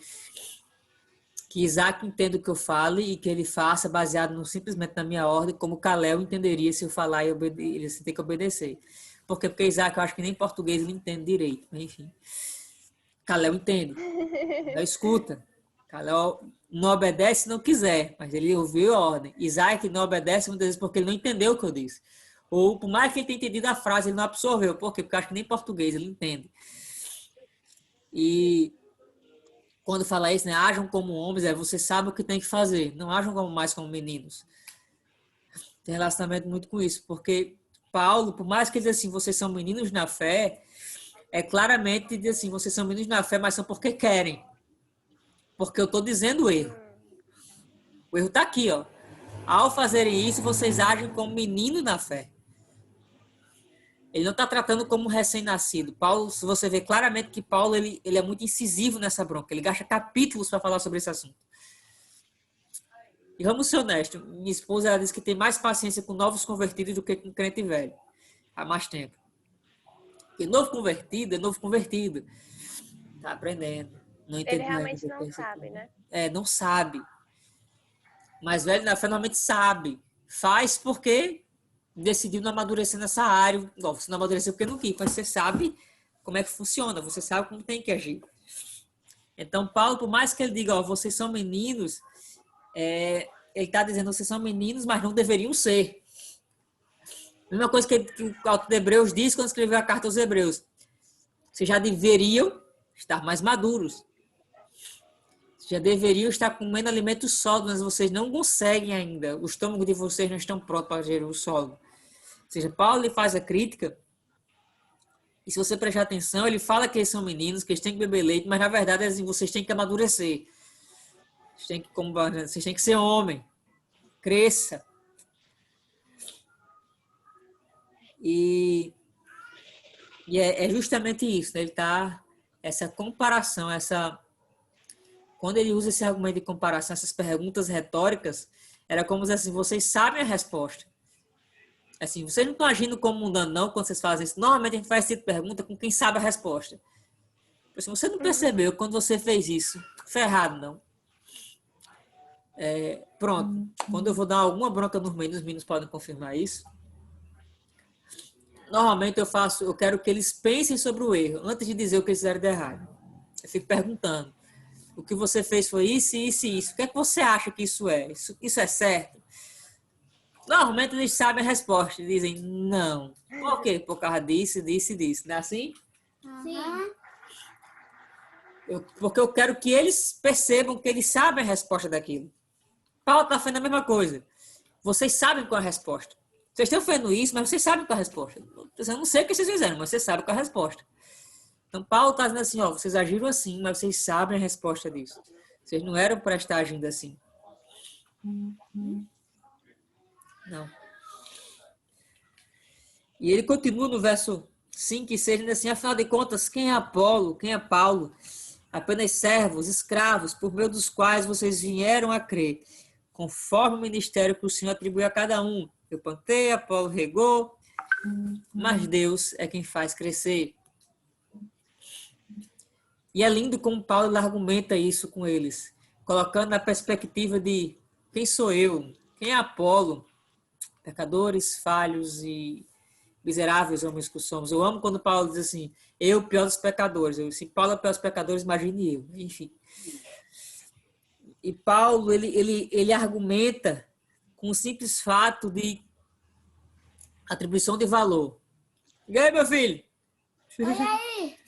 que Isaac entenda o que eu fale e que ele faça baseado simplesmente na minha ordem, como Calel entenderia se eu falar e ele tem que obedecer. Por quê? Porque Isaac, eu acho que nem português ele entende direito. Enfim. Calel entende. Calel escuta. Calel não obedece se não quiser, mas ele ouviu a ordem. Isaac não obedece muitas vezes porque ele não entendeu o que eu disse. Ou por mais que ele tenha entendido a frase, ele não absorveu. Por quê? Porque eu acho que nem português ele entende. E quando fala isso, né? Ajam como homens, você sabe o que tem que fazer. Não ajam mais como meninos. Tem relacionamento muito com isso. Porque Paulo, por mais que ele diz assim, vocês são meninos na fé, claramente diz assim, vocês são meninos na fé, mas são porque querem. Porque eu estou dizendo o erro. O erro está aqui, ó. Ao fazerem isso, vocês agem como menino na fé. Ele não está tratando como um recém-nascido. Paulo, se você vê claramente que Paulo ele é muito incisivo nessa bronca. Ele gasta capítulos para falar sobre esse assunto. E vamos ser honestos. Minha esposa ela diz que tem mais paciência com novos convertidos do que com crente velho. Há mais tempo. Porque novo convertido é novo convertido. Está aprendendo. Não entende. Ele realmente não sabe, né? Não sabe. Mas velho na fé normalmente sabe. Faz porque decidiu não amadurecer nessa área. Não, você não amadureceu porque não quis, mas você sabe como é que funciona, você sabe como tem que agir. Então, Paulo, por mais que ele diga, vocês são meninos, ele está dizendo, vocês são meninos, mas não deveriam ser. A mesma coisa que o autor de Hebreus diz quando escreveu a carta aos Hebreus. Vocês já deveriam estar mais maduros. Já deveriam estar comendo alimentos sólidos, mas vocês não conseguem ainda. O estômago de vocês não estão pronto para gerar o sólido. Ou seja, Paulo ele faz a crítica, e se você prestar atenção, ele fala que eles são meninos, que eles têm que beber leite, mas na verdade assim, vocês têm que amadurecer. Vocês têm que ser homem. Cresça. E é justamente isso, né? Ele tá essa comparação, quando ele usa esse argumento de comparação, essas perguntas retóricas, era como se assim, vocês sabem a resposta. Assim, vocês não estão agindo como mundano, não, quando vocês fazem isso. Normalmente a gente faz essa pergunta com quem sabe a resposta. Assim, você não percebeu quando você fez isso. Ferrado, não. Pronto. Quando eu vou dar alguma bronca nos meninos, os meninos podem confirmar isso. Normalmente eu quero que eles pensem sobre o erro, antes de dizer o que eles fizeram de errado. Eu fico perguntando. O que você fez foi isso, isso e isso. O que é que você acha que isso é? Isso é certo? Normalmente eles sabem a resposta. Dizem, não. Por quê? Por causa disso, disso e disso. Não é assim? Sim. Porque eu quero que eles percebam que eles sabem a resposta daquilo. Paulo está fazendo a mesma coisa. Vocês sabem qual é a resposta. Vocês estão fazendo isso, mas vocês sabem qual é a resposta. Eu não sei o que vocês fizeram, mas vocês sabem qual é a resposta. Então, Paulo está dizendo assim, ó, vocês agiram assim, mas vocês sabem a resposta disso. Vocês não eram para estar agindo assim. Não. E ele continua no verso 5 e 6, dizendo assim, afinal de contas, quem é Apolo, quem é Paulo? Apenas servos, escravos, por meio dos quais vocês vieram a crer, conforme o ministério que o Senhor atribuiu a cada um. Eu plantei, Apolo regou, mas Deus é quem faz crescer. E é lindo como Paulo argumenta isso com eles, colocando na perspectiva de quem sou eu, quem é Apolo, pecadores, falhos e miseráveis homens que somos. Eu amo quando Paulo diz assim, eu pior dos pecadores. Se Paulo é pior dos pecadores, imagine eu. Enfim. E Paulo, ele argumenta com o simples fato de atribuição de valor. E aí, meu filho? Olha aí.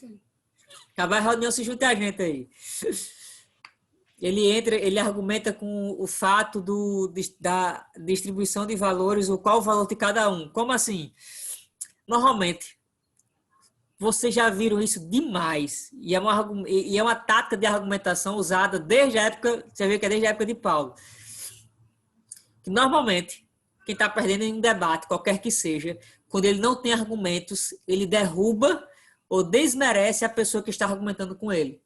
Acabar a reunião, se junta a gente aí. Ele argumenta com o fato da distribuição de valores, o qual o valor de cada um. Como assim? Normalmente, vocês já viram isso demais. E é uma tática de argumentação usada desde a época, você vê que é desde a época de Paulo. Que normalmente, quem está perdendo em um debate, qualquer que seja, quando ele não tem argumentos, ele derruba ou desmerece a pessoa que está argumentando com ele.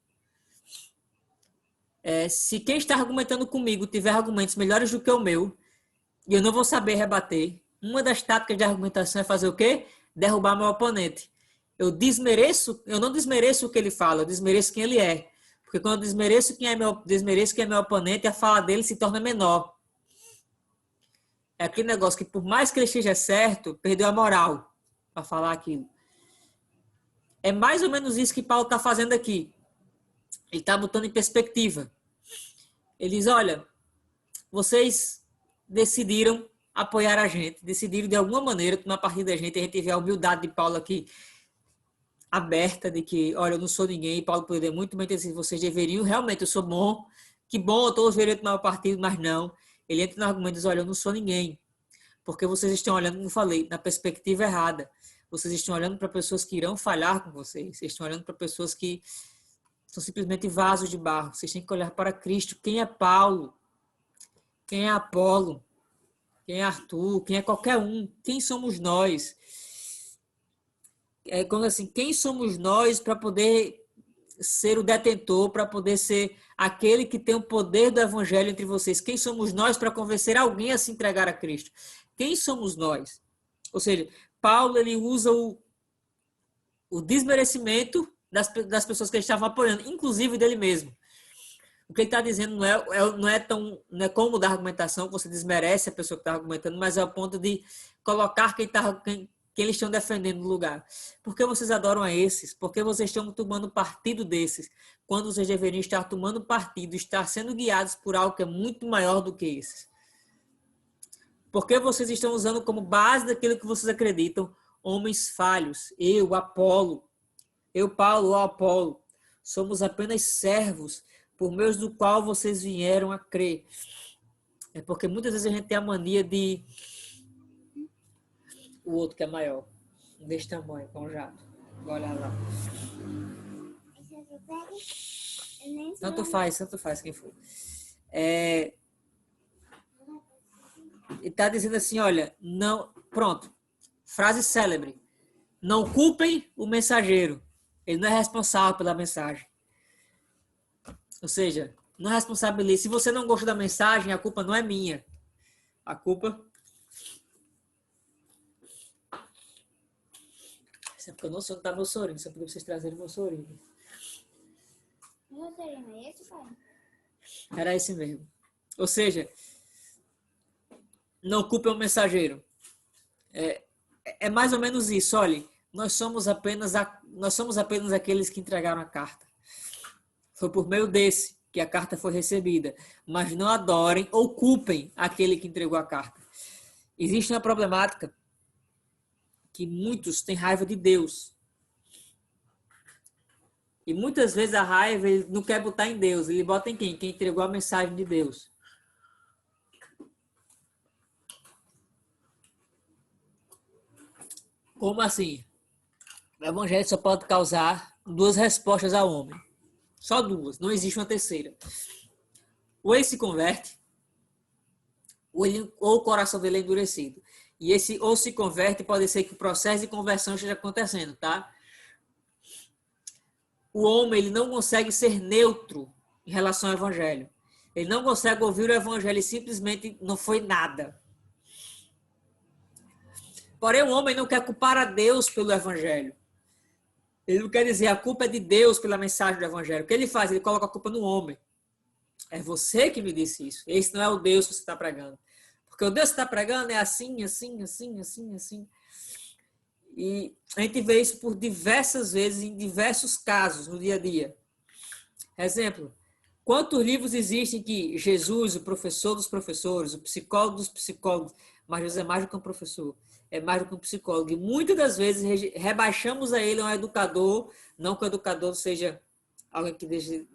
Se quem está argumentando comigo tiver argumentos melhores do que o meu, e eu não vou saber rebater, uma das táticas de argumentação é fazer o quê? Derrubar meu oponente. Eu não desmereço o que ele fala, eu desmereço quem ele é. Porque quando eu desmereço quem é meu oponente, a fala dele se torna menor. É aquele negócio que, por mais que ele esteja certo, perdeu a moral para falar aquilo. É mais ou menos isso que Paulo está fazendo aqui. Ele está botando em perspectiva. Ele diz, olha, vocês decidiram apoiar a gente, decidiram de alguma maneira tomar partido da gente, a gente vê a humildade de Paulo aqui aberta, de que, olha, eu não sou ninguém, e Paulo poderia muito bem ter dizer, vocês deveriam, realmente, eu sou bom, que bom, todos deveriam tomar partido, mas não. Ele entra no argumento e diz, olha, eu não sou ninguém, porque vocês estão olhando, como eu falei, na perspectiva errada. Vocês estão olhando para pessoas que irão falhar com vocês, vocês estão olhando para pessoas que são simplesmente vasos de barro. Vocês têm que olhar para Cristo. Quem é Paulo? Quem é Apolo? Quem é Arthur? Quem é qualquer um? Quem somos nós? Quando assim, quem somos nós para poder ser o detentor, para poder ser aquele que tem o poder do evangelho entre vocês? Quem somos nós para convencer alguém a se entregar a Cristo? Quem somos nós? Ou seja, Paulo ele usa o desmerecimento das pessoas que ele estava apoiando, inclusive dele mesmo. O que ele está dizendo não é como da argumentação, que você desmerece a pessoa que está argumentando, mas é o ponto de colocar quem eles estão defendendo no lugar. Por que vocês adoram a esses? Por que vocês estão tomando partido desses? Quando vocês deveriam estar tomando partido, estar sendo guiados por algo que é muito maior do que esses? Por que vocês estão usando como base daquilo que vocês acreditam homens falhos? Eu, Apolo, eu, Paulo, ou Apolo, somos apenas servos por meio do qual vocês vieram a crer. É porque muitas vezes a gente tem a mania de o outro que é maior, desse tamanho, com um jato. Olha lá. Tanto faz quem for. Ele está dizendo assim, olha, não, pronto, frase célebre, não culpem o mensageiro, ele não é responsável pela mensagem. Ou seja, não responsabilize. Se você não gosta da mensagem, a culpa não é minha. A culpa... Isso é porque eu não sei onde está meu sorinho. Isso é porque vocês trazerem meu sorinho. Meu sorinho é esse, pai? Era esse mesmo. Ou seja, não culpem o mensageiro. É mais ou menos isso. Olha, nós somos apenas aqueles que entregaram a carta. Foi por meio desse que a carta foi recebida. Mas não adorem ou culpem aquele que entregou a carta. Existe uma problemática que muitos têm raiva de Deus. E muitas vezes a raiva ele não quer botar em Deus. Ele bota em quem? Quem entregou a mensagem de Deus. Como assim? O evangelho só pode causar 2 respostas ao homem. Só 2, não existe uma terceira. Ou ele se converte, ou o coração dele é endurecido. E esse ou se converte pode ser que o processo de conversão esteja acontecendo, tá? O homem ele não consegue ser neutro em relação ao evangelho. Ele não consegue ouvir o evangelho e simplesmente não foi nada. Porém, o homem não quer culpar a Deus pelo evangelho. Ele não quer dizer a culpa é de Deus pela mensagem do evangelho. O que ele faz? Ele coloca a culpa no homem. É você que me disse isso. Esse não é o Deus que você está pregando. Porque o Deus que você está pregando é assim, assim, assim, assim, assim. E a gente vê isso por diversas vezes, em diversos casos, no dia a dia. Exemplo, quantos livros existem que Jesus, o professor dos professores, o psicólogo dos psicólogos, mas Jesus é mais do que um professor, é mais do que um psicólogo. E muitas das vezes rebaixamos a ele um educador, não que o educador seja alguém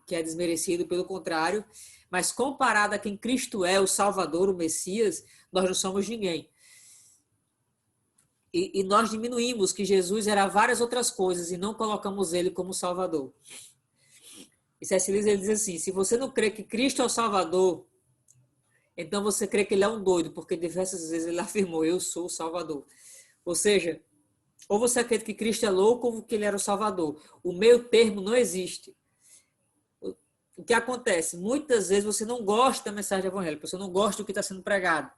que é desmerecido, pelo contrário, mas comparado a quem Cristo é, o Salvador, o Messias, nós não somos ninguém. E nós diminuímos que Jesus era várias outras coisas e não colocamos ele como Salvador. E C.S. Lewis ele diz assim, se você não crê que Cristo é o Salvador, então você crê que ele é um doido, porque diversas vezes ele afirmou, eu sou o Salvador. Ou seja, ou você acredita que Cristo é louco ou que ele era o Salvador. O meio termo não existe. O que acontece? Muitas vezes você não gosta da mensagem evangélica, você não gosta do que está sendo pregado.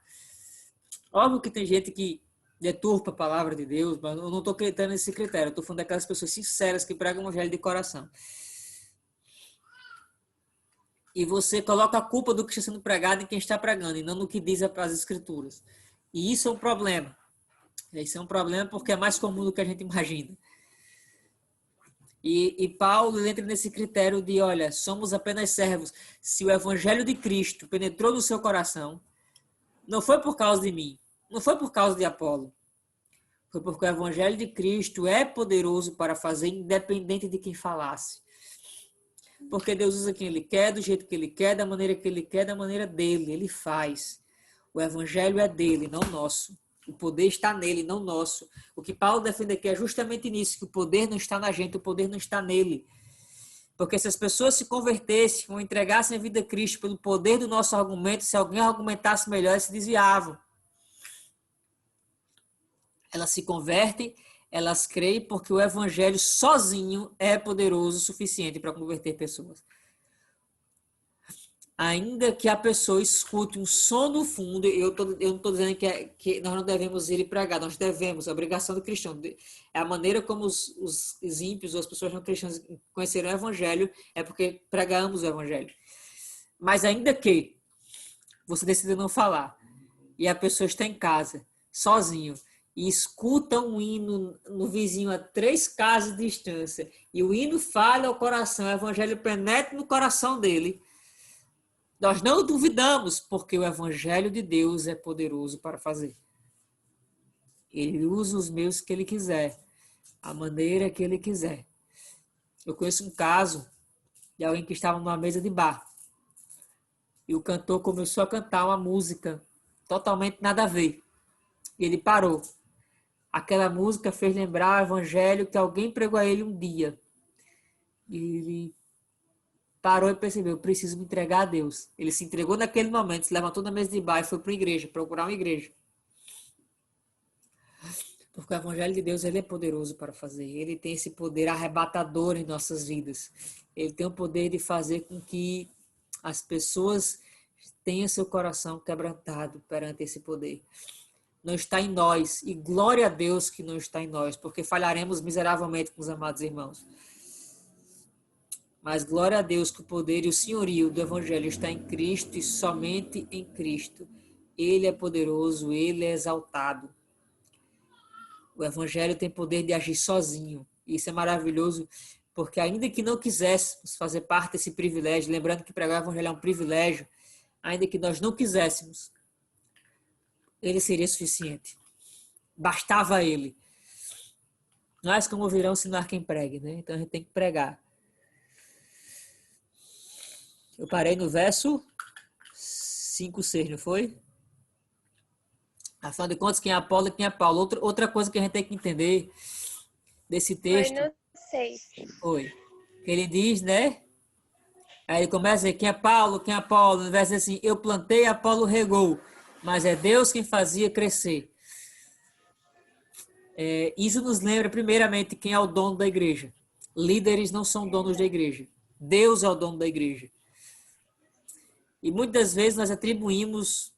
Óbvio que tem gente que deturpa a palavra de Deus, mas eu não estou acreditando nesse critério. Eu estou falando daquelas pessoas sinceras que pregam o evangelho de coração. E você coloca a culpa do que está sendo pregado em quem está pregando, e não no que diz as escrituras. E isso é um problema. Isso é um problema porque é mais comum do que a gente imagina. E Paulo entra nesse critério de, olha, somos apenas servos. Se o evangelho de Cristo penetrou no seu coração, não foi por causa de mim, não foi por causa de Apolo. Foi porque o evangelho de Cristo é poderoso para fazer independente de quem falasse. Porque Deus usa quem Ele quer, do jeito que Ele quer, da maneira que Ele quer, da maneira dele. Ele faz. O evangelho é dele, não nosso. O poder está nele, não nosso. O que Paulo defende aqui é justamente nisso, que o poder não está na gente, o poder não está nele. Porque se as pessoas se convertessem ou entregassem a vida a Cristo pelo poder do nosso argumento, se alguém argumentasse melhor, eles se desviavam. Elas se convertem, elas creem porque o evangelho sozinho é poderoso o suficiente para converter pessoas. Ainda que a pessoa escute um som no fundo, eu não estou dizendo que nós não devemos ir e pregar, nós devemos, a obrigação do cristão. É a maneira como os ímpios ou as pessoas não cristãs conheceram o evangelho, é porque pregamos o evangelho. Mas ainda que você decida não falar, e a pessoa está em casa, sozinho, e escuta um hino no vizinho a 3 casas de distância, e o hino fala ao coração, o evangelho penetra no coração dele, nós não duvidamos, porque o evangelho de Deus é poderoso para fazer. Ele usa os meios que ele quiser, a maneira que ele quiser. Eu conheço um caso de alguém que estava numa mesa de bar, e o cantor começou a cantar uma música totalmente nada a ver. E ele parou. Aquela música fez lembrar o evangelho que alguém pregou a ele um dia. E ele parou e percebeu, eu preciso me entregar a Deus. Ele se entregou naquele momento, se levantou da mesa de bar e foi para uma igreja, procurar uma igreja. Porque o evangelho de Deus ele é poderoso para fazer. Ele tem esse poder arrebatador em nossas vidas. Ele tem o poder de fazer com que as pessoas tenham seu coração quebrantado perante esse poder. Não está em nós. E glória a Deus que não está em nós, porque falharemos miseravelmente com os amados irmãos. Mas glória a Deus que o poder e o senhorio do Evangelho está em Cristo e somente em Cristo. Ele é poderoso, ele é exaltado. O Evangelho tem poder de agir sozinho. E isso é maravilhoso, porque ainda que não quiséssemos fazer parte desse privilégio, lembrando que pregar o Evangelho é um privilégio, ainda que nós não quiséssemos, ele seria suficiente. Bastava ele. Nós, como ouvirão, ensinar quem pregue, né? Então a gente tem que pregar. Eu parei no verso 5, 6, não foi? Afinal de contas, quem é Apolo e quem é Paulo. Outra coisa que a gente tem que entender desse texto. Foi no 6. Foi. Que ele diz, né? Aí ele começa a dizer quem é Paulo, quem é Apolo. No verso assim, eu plantei, Apolo regou. Mas é Deus quem fazia crescer. Isso nos lembra, primeiramente, quem é o dono da igreja. Líderes não são donos da igreja. Deus é o dono da igreja. E muitas vezes nós atribuímos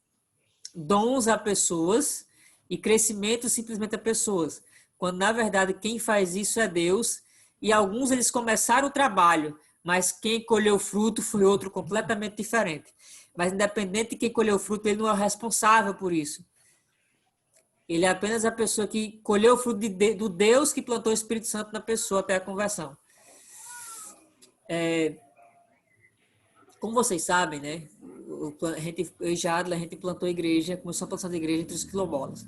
dons a pessoas e crescimento simplesmente a pessoas, quando na verdade quem faz isso é Deus, e alguns eles começaram o trabalho, mas quem colheu o fruto foi outro completamente diferente. Mas independente de quem colheu o fruto, ele não é o responsável por isso. Ele é apenas a pessoa que colheu o fruto do Deus que plantou o Espírito Santo na pessoa até a conversão. Como vocês sabem, né? Eu e Adler, a gente plantou a igreja, começou a plantação da igreja entre os quilombolas.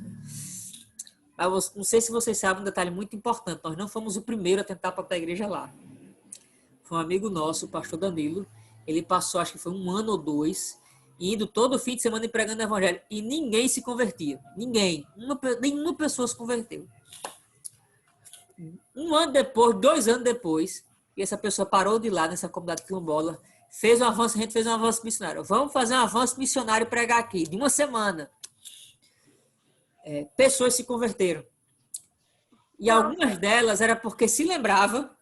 Mas não sei se vocês sabem um detalhe muito importante. Nós não fomos o primeiro a tentar plantar a igreja lá. Foi um amigo nosso, o pastor Danilo. Ele passou, acho que foi 1 ano ou 2, indo todo fim de semana e pregando o evangelho. E ninguém se convertia. Ninguém. Nenhuma pessoa se converteu. 1 ano depois, 2 anos depois, e essa pessoa parou de ir lá nessa comunidade quilombola, fez um avanço, a gente fez um avanço missionário. Vamos fazer um avanço missionário e pregar aqui, de 1 semana. Pessoas se converteram. E algumas delas era porque se lembrava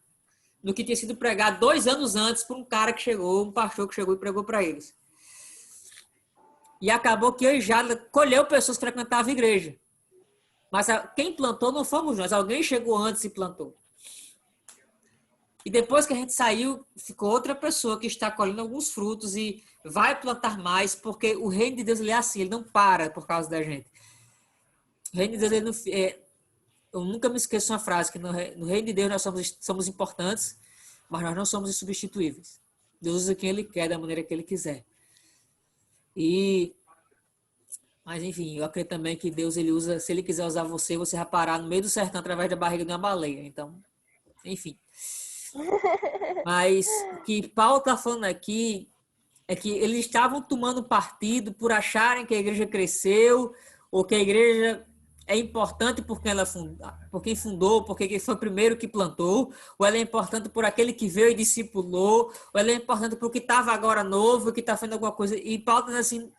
do que tinha sido pregado 2 anos antes por um cara que chegou, um pastor que chegou e pregou para eles. E acabou que eu e Jadla colheu pessoas que frequentavam a igreja. Mas quem plantou não fomos nós. Alguém chegou antes e plantou. E depois que a gente saiu, ficou outra pessoa que está colhendo alguns frutos e vai plantar mais, porque o reino de Deus ele é assim, ele não para por causa da gente. O reino de Deus, ele não, eu nunca me esqueço de uma frase, que no reino de Deus nós somos importantes, mas nós não somos insubstituíveis. Deus usa quem ele quer, da maneira que ele quiser. Mas enfim, eu acredito também que Deus ele usa, se ele quiser usar você, você vai parar no meio do sertão através da barriga de uma baleia. Então, enfim. Mas o que Paulo está falando aqui é que eles estavam tomando partido por acharem que a igreja cresceu, ou que a igreja é importante por quem fundou, porque quem foi o primeiro que plantou, ou ela é importante por aquele que veio e discipulou, ou ela é importante por que estava agora novo, que está fazendo alguma coisa. E Paulo está dizendo assim,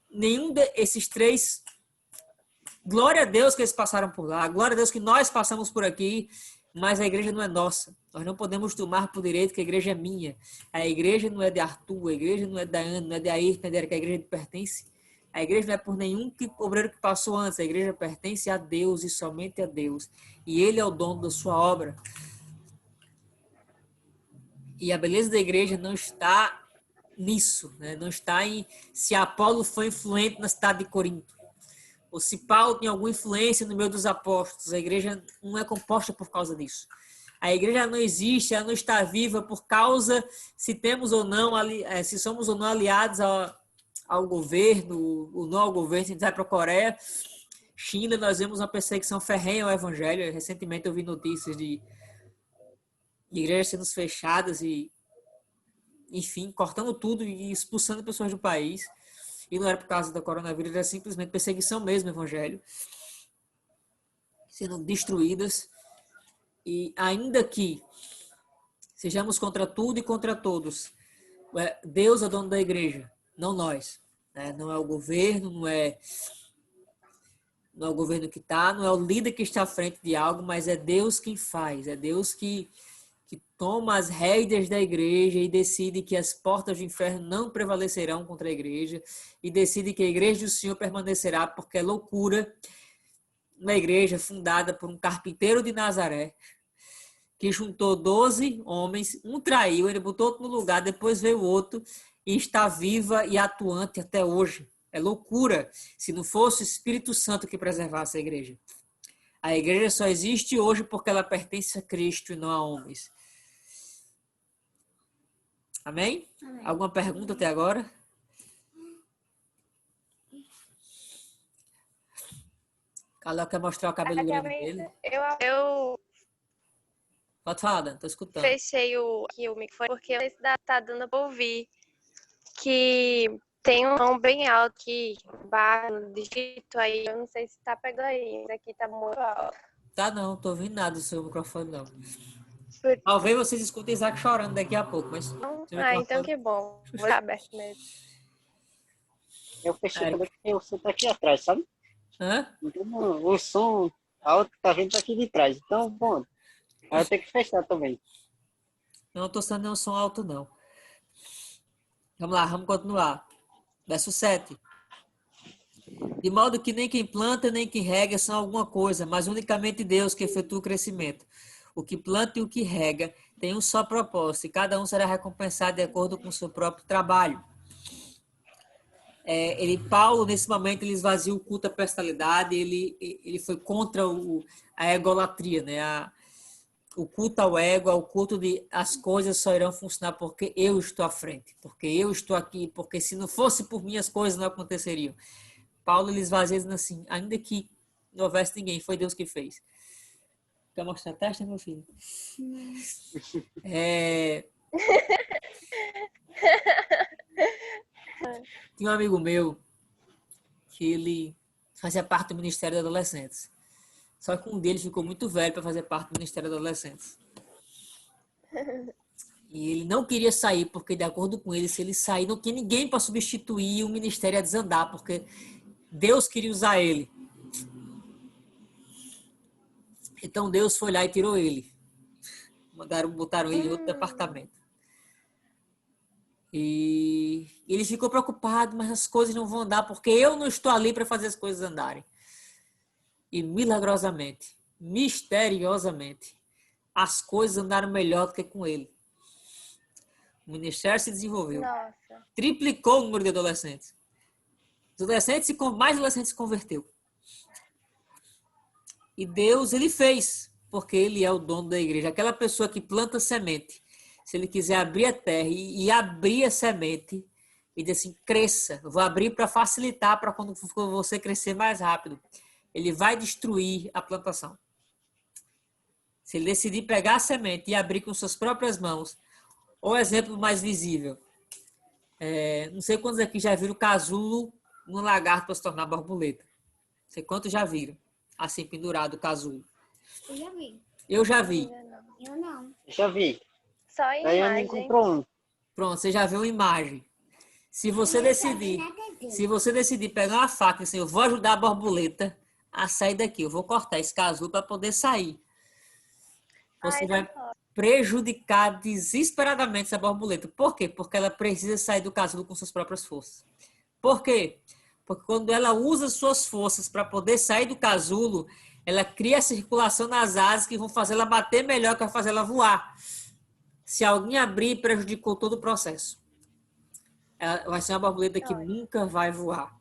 nenhum desses três, glória a Deus que eles passaram por lá, glória a Deus que nós passamos por aqui, mas a igreja não é nossa. Nós não podemos tomar por direito que a igreja é minha. A igreja não é de Arthur, a igreja não é da Ana, não é de Ayrton, não é de Erika, a igreja pertence. A igreja não é por nenhum obreiro que passou antes. A igreja pertence a Deus e somente a Deus. E Ele é o dono da sua obra. E a beleza da igreja não está nisso, né? Não está em se Apolo foi influente na cidade de Corinto, ou se Paulo tem alguma influência no meio dos apóstolos. A igreja não é composta por causa disso. A igreja não existe, ela não está viva por causa se temos ou não, se somos ou não aliados ao governo, ou não ao governo. Se a gente vai para a Coreia, China, nós vemos uma perseguição ferrenha ao evangelho. Recentemente eu vi notícias de igrejas sendo fechadas e, enfim, cortando tudo e expulsando pessoas do país. E não era por causa da coronavírus, era simplesmente perseguição mesmo, evangelho. Sendo destruídas. E ainda que sejamos contra tudo e contra todos, Deus é o dono da igreja, não nós. Né? Não é o governo, não é o governo que está, não é o líder que está à frente de algo, mas é Deus quem faz, é Deus que toma as rédeas da igreja e decide que as portas do inferno não prevalecerão contra a igreja e decide que a igreja do Senhor permanecerá, porque é loucura uma igreja fundada por um carpinteiro de Nazaré, que juntou 12 homens, um traiu, ele botou outro no lugar, depois veio outro e está viva e atuante até hoje. É loucura se não fosse o Espírito Santo que preservasse a igreja. A igreja só existe hoje porque ela pertence a Cristo e não a homens. Amém? Amém. Alguma pergunta até agora? Carla quer mostrar o cabelo grande dele. Eu Pode falar, Dan, tô escutando. fechei aqui o microfone porque eu não sei se tá dando pra ouvir que tem um som bem alto que barulho digito aí. Eu não sei se tá pegando aí. Esse aqui tá muito alto. Tá não, tô ouvindo nada do seu microfone não. Por- Talvez vocês escutem Isaac chorando daqui a pouco, mas... seu Ah, então microfone- que bom. Vou deixar aberto mesmo. Eu fechei também porque o som tá aqui atrás, sabe? Hã? Então o som alto tá vindo daqui de trás. Então, bom, aí eu tenho que fechar também. Não tô sendo nenhum som alto, não. Vamos lá, vamos continuar. Verso 7. De modo que nem quem planta, nem quem rega são alguma coisa, mas unicamente Deus que efetua o crescimento. O que planta e o que rega tem um só propósito, e cada um será recompensado de acordo com o seu próprio trabalho. Paulo, nesse momento, ele esvazia o culto à personalidade, ele foi contra a egolatria, né? O culto ao ego, ao culto de as coisas só irão funcionar porque eu estou à frente, porque eu estou aqui, porque se não fosse por mim as coisas não aconteceriam. Paulo ele esvazia dizendo assim, ainda que não houvesse ninguém, foi Deus que fez. Quer mostrar a testa, meu filho? Tinha um amigo meu que ele fazia parte do Ministério de Adolescentes. Só que um deles ficou muito velho para fazer parte do Ministério de Adolescentes. E ele não queria sair, porque de acordo com ele, se ele sair, não tinha ninguém para substituir, o ministério ia desandar, porque Deus queria usar ele. Então Deus foi lá e tirou ele. Botaram ele em outro departamento. E ele ficou preocupado, mas as coisas não vão andar, porque eu não estou ali para fazer as coisas andarem. E milagrosamente, misteriosamente, as coisas andaram melhor do que com ele. O ministério se desenvolveu. Nossa. Triplicou o número de adolescentes. Mais adolescentes se converteu. E Deus, ele fez, porque ele é o dono da igreja. Aquela pessoa que planta semente, se ele quiser abrir a terra e abrir a semente, e dizer assim, cresça, eu vou abrir para facilitar, para quando você crescer mais rápido. Ele vai destruir a plantação. Se ele decidir pegar a semente e abrir com suas próprias mãos, ou exemplo mais visível, não sei quantos aqui já viram casulo no lagarto para se tornar borboleta. Não sei quantos já viram, assim pendurado o casulo. Eu já vi. Eu já vi. Eu não. Já vi. Só em Aí eu imagem. comprou um. Pronto, você já viu uma imagem. Se você decidir pegar uma faca e assim, eu vou ajudar a borboleta a sair daqui, eu vou cortar esse casulo para poder sair. Você vai prejudicar desesperadamente essa borboleta. Por quê? Porque ela precisa sair do casulo com suas próprias forças. Por quê? Porque quando ela usa suas forças para poder sair do casulo, ela cria circulação nas asas que vão fazer ela bater melhor, que vai fazer ela voar. Se alguém abrir, prejudicou todo o processo. Ela vai ser uma borboleta que nunca vai voar.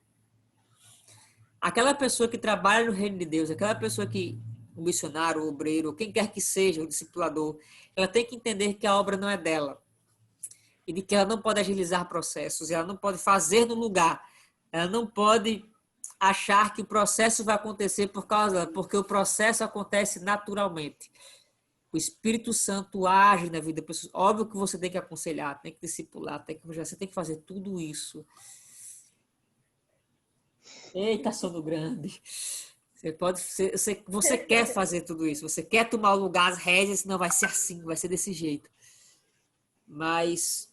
Aquela pessoa que trabalha no reino de Deus, aquela pessoa que, o missionário, o obreiro, quem quer que seja, o discipulador, ela tem que entender que a obra não é dela. E de que ela não pode agilizar processos, ela não pode fazer no lugar. Ela não pode achar que o processo vai acontecer porque o processo acontece naturalmente. O Espírito Santo age na vida da pessoa. Óbvio que você tem que aconselhar, tem que discipular, você tem que fazer tudo isso. Eita, sono grande. Você quer fazer tudo isso, você quer tomar o lugar, as rédeas, senão vai ser assim, vai ser desse jeito. Mas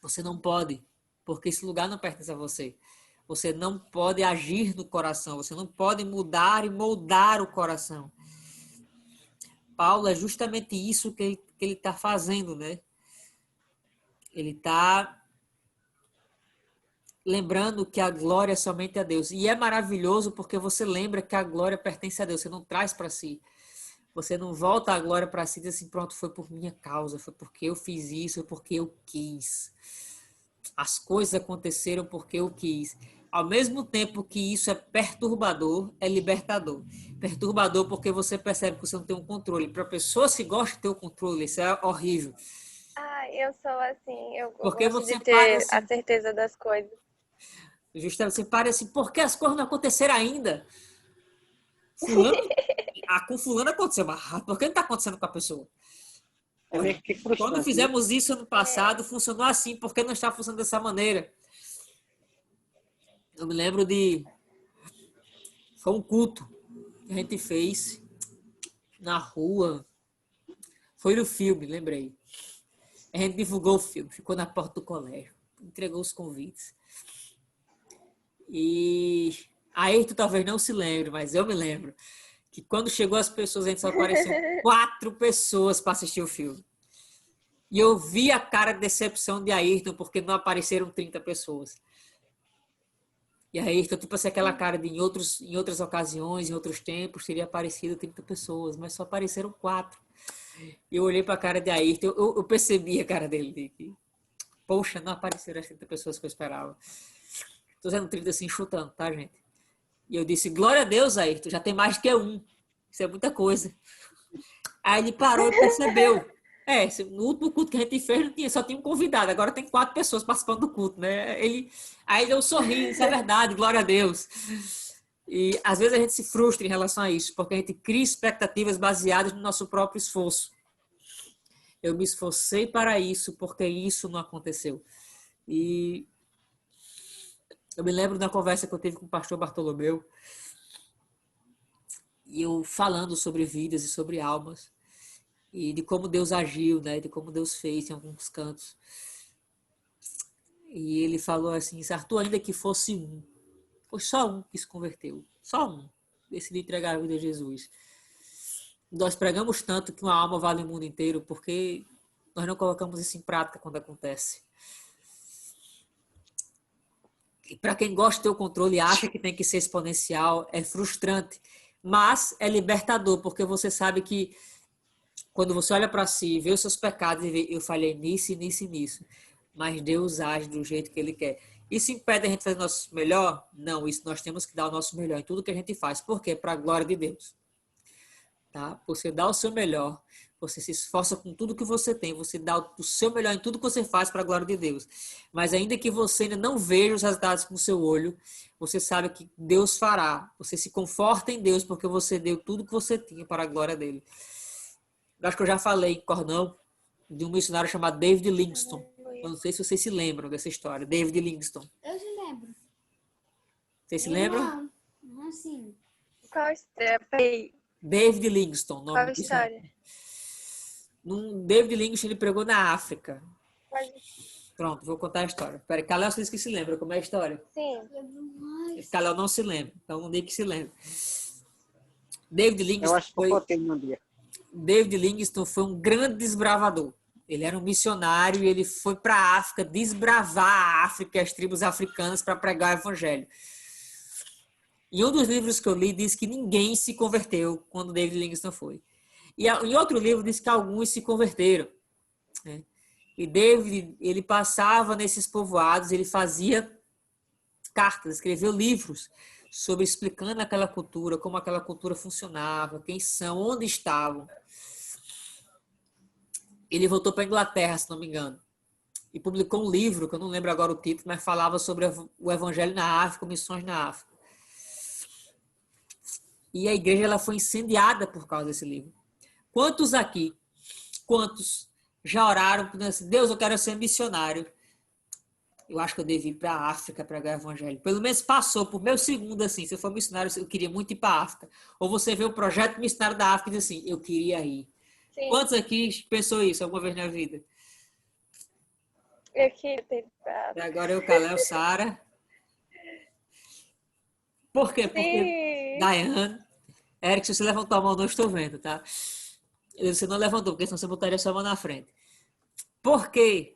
você não pode, porque esse lugar não pertence a você. Você não pode agir no coração, você não pode mudar e moldar o coração. Paulo é justamente isso que ele está fazendo, né? Ele está lembrando que a glória é somente a Deus. E é maravilhoso porque você lembra que a glória pertence a Deus, você não traz para si. Você não volta a glória para si e diz assim, pronto, foi por minha causa, foi porque eu fiz isso, foi porque eu quis. As coisas aconteceram porque eu quis. Ao mesmo tempo que isso é perturbador, é libertador. Perturbador porque você percebe que você não tem um controle. Para pessoas que gostam de ter o controle, isso é horrível. Ah, eu sou assim, eu Porque gosto você de ter parece, a certeza das coisas. justamente, você parece assim, por que as coisas não aconteceram ainda? Fulano, com fulano aconteceu, mas por que não está acontecendo com a pessoa? É meio que Quando frustrante, né? fizemos isso ano passado, funcionou assim, por que não está funcionando dessa maneira? Eu me lembro foi um culto que a gente fez na rua, foi no filme, lembrei. A gente divulgou o filme, ficou na porta do colégio, entregou os convites. E aí tu talvez não se lembre, mas eu me lembro que quando chegou as pessoas, a gente só apareceu 4 pessoas para assistir o filme. E eu vi a cara de decepção de Ayrton, porque não apareceram 30 pessoas. E Ayrton, tipo assim, aquela cara de em outras ocasiões, em outros tempos, teria aparecido 30 pessoas, mas só apareceram 4. E eu olhei para a cara de Ayrton, eu percebi a cara dele. Poxa, não apareceram as 30 pessoas que eu esperava. Estou dizendo 30 assim, chutando, tá, gente? E eu disse, glória a Deus, Ayrton, já tem mais do que 1. Isso é muita coisa. Aí ele parou e percebeu. No último culto que a gente fez, só tinha um convidado. Agora tem 4 pessoas participando do culto, né? Aí eu sorri, isso é verdade, glória a Deus. E às vezes a gente se frustra em relação a isso, porque a gente cria expectativas baseadas no nosso próprio esforço. Eu me esforcei para isso, porque isso não aconteceu. E eu me lembro da conversa que eu tive com o pastor Bartolomeu, e eu falando sobre vidas e sobre almas, e de como Deus agiu, né? De como Deus fez em alguns cantos. E ele falou assim, Arthur, ainda que fosse 1, foi só 1 que se converteu, só 1, decidiu entregar a vida a Jesus. Nós pregamos tanto que uma alma vale o mundo inteiro, porque nós não colocamos isso em prática quando acontece. E para quem gosta de ter o controle e acha que tem que ser exponencial, é frustrante, mas é libertador, porque você sabe que quando você olha para si, vê os seus pecados e vê, eu falhei nisso, nisso e nisso. Mas Deus age do jeito que Ele quer. Isso impede a gente fazer o nosso melhor? Não, isso nós temos que dar o nosso melhor em tudo que a gente faz. Por quê? Para a glória de Deus. Tá? Você dá o seu melhor, você se esforça com tudo que você tem, você dá o seu melhor em tudo que você faz para a glória de Deus. Mas ainda que você ainda não veja os resultados com o seu olho, você sabe que Deus fará. Você se conforta em Deus porque você deu tudo que você tinha para a glória dele. Eu acho que eu já falei em Cornão de um missionário chamado David Livingstone. Eu não sei se vocês se lembram dessa história. David Livingstone. Eu se lembro. Vocês se lembram? Não, assim. Qual história? David Livingstone. Nome Qual história? David Livingstone, ele pregou na África. Pode... Pronto, vou contar a história. Peraí, Calel disse que se lembra. Como é a história? Sim. Calel não se lembra. Então não diga que se lembra. David Eu Livingstone acho que eu botei no dia. David Livingstone foi um grande desbravador. Ele era um missionário e ele foi para a África desbravar a África e as tribos africanas para pregar o evangelho. Em um dos livros que eu li, diz que ninguém se converteu quando David Livingstone foi. E em outro livro, diz que alguns se converteram. Né? E David, ele passava nesses povoados, ele fazia cartas, escreveu livros sobre explicando aquela cultura, como aquela cultura funcionava, quem são, onde estavam. Ele voltou para a Inglaterra, se não me engano, e publicou um livro, que eu não lembro agora o título, mas falava sobre o evangelho na África, missões na África. E a igreja ela foi incendiada por causa desse livro. Quantos já oraram pedindo assim, Deus, eu quero ser missionário? Eu acho que eu devo ir para a África pregar o evangelho. Pelo menos passou por meu segundo assim, se eu for missionário, eu queria muito ir para a África. Ou você vê o projeto missionário da África e diz assim, eu queria ir. Sim. Quantos aqui pensou isso alguma vez na vida? Eu queria ter... E agora eu, Calel, Sara. Por quê? Porque Sim. Diane, Eric, se você levantou a mão, não estou vendo, tá? Você não levantou, porque senão você botaria sua mão na frente. Por quê?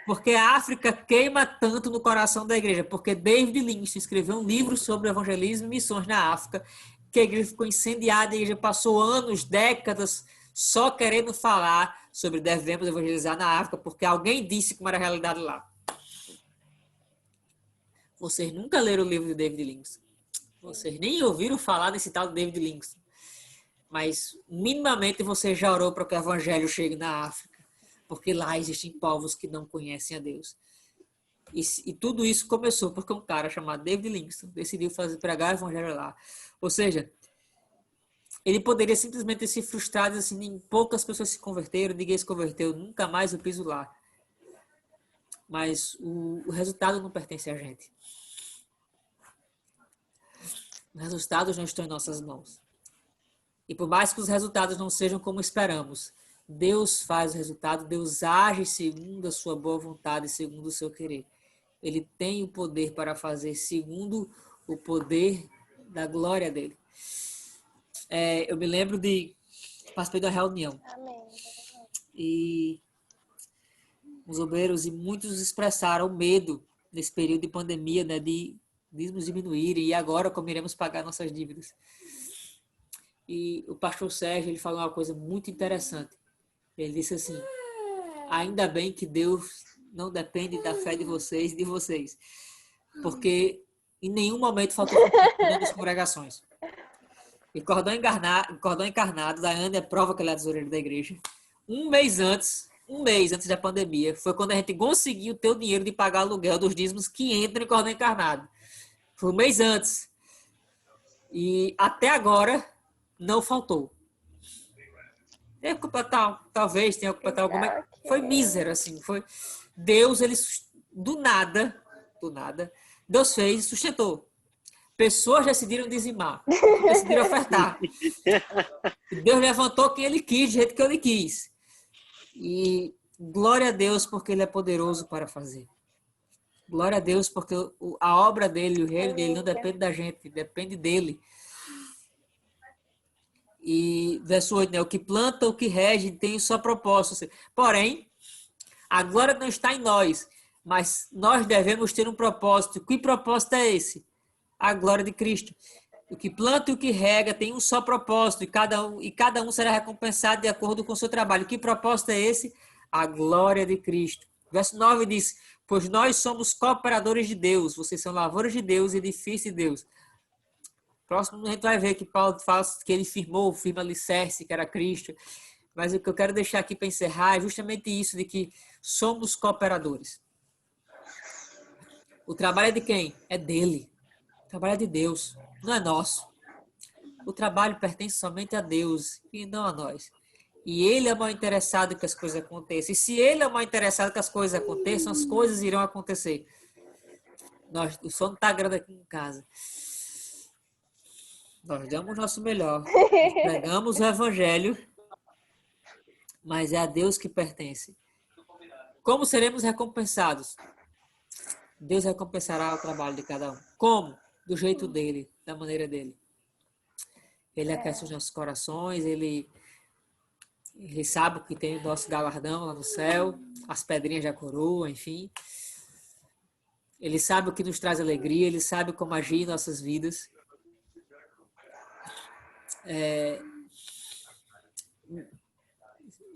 Porque a África queima tanto no coração da igreja. Porque David Livingstone escreveu um livro sobre evangelismo e missões na África. que a igreja ficou incendiada, a igreja passou anos, décadas, só querendo falar sobre devemos evangelizar na África, porque alguém disse como era a realidade lá. Vocês nunca leram o livro de David Livingstone. Vocês nem ouviram falar desse tal de David Livingstone. Mas, minimamente, você já orou para que o evangelho chegue na África. Porque lá existem povos que não conhecem a Deus. E tudo isso começou porque um cara chamado David Livingstone decidiu pregar o evangelho lá. Ou seja, ele poderia simplesmente ter se frustrado assim, em poucas pessoas se converteram, ninguém se converteu, nunca mais eu piso lá. Mas o resultado não pertence a gente. Os resultados não estão em nossas mãos. E por mais que os resultados não sejam como esperamos, Deus faz o resultado, Deus age segundo a sua boa vontade, segundo o seu querer. Ele tem o poder para fazer segundo o poder da glória dele. Eu me lembro participei de uma reunião. Amém. E os obreiros e muitos expressaram medo nesse período de pandemia, né, de dízimos diminuírem e agora como iremos pagar nossas dívidas. E o pastor Sérgio, ele falou uma coisa muito interessante. Ele disse assim: ainda bem que Deus não depende da fé de vocês, porque em nenhum momento faltou das congregações. E cordão encarnado, Daiane é prova que ela é a tesoureira da igreja. Um mês antes da pandemia, foi quando a gente conseguiu ter o dinheiro de pagar o aluguel dos dízimos que entram em cordão encarnado. Foi um mês antes. E até agora não faltou. Tem culpa talvez tenha culpa alguma. Foi mísero, assim. Foi Deus, ele do nada, Deus fez e sustentou. Pessoas decidiram dizimar, decidiram ofertar. Deus levantou quem ele quis, do jeito que ele quis. E glória a Deus, porque ele é poderoso para fazer. Glória a Deus, porque a obra dele, o reino dele não depende da gente, depende dele. E verso 8, né? O que planta, o que rege, tem sua proposta. Porém, a glória não está em nós, mas nós devemos ter um propósito. Que propósito é esse? A glória de Cristo. O que planta e o que rega tem um só propósito, e cada um será recompensado de acordo com o seu trabalho. Que propósito é esse? A glória de Cristo. Verso 9 diz: pois nós somos cooperadores de Deus, vocês são lavouras de Deus e edifício de Deus. Próximo a gente vai ver que Paulo fala que ele firma alicerce, que era Cristo. Mas o que eu quero deixar aqui para encerrar é justamente isso, de que somos cooperadores. O trabalho é de quem? É dele. O trabalho é de Deus, não é nosso. O trabalho pertence somente a Deus e não a nós. E ele é mal interessado que as coisas aconteçam. E se ele é mal interessado que as coisas aconteçam, as coisas irão acontecer. O sono está grande aqui em casa. Nós damos o nosso melhor. Nós pregamos o evangelho, mas é a Deus que pertence. Como seremos recompensados? Deus recompensará o trabalho de cada um. Como? Do jeito dele, da maneira dele. Ele aquece os nossos corações, ele sabe que tem o nosso galardão lá no céu, as pedrinhas da coroa, enfim. Ele sabe o que nos traz alegria, ele sabe como agir em nossas vidas.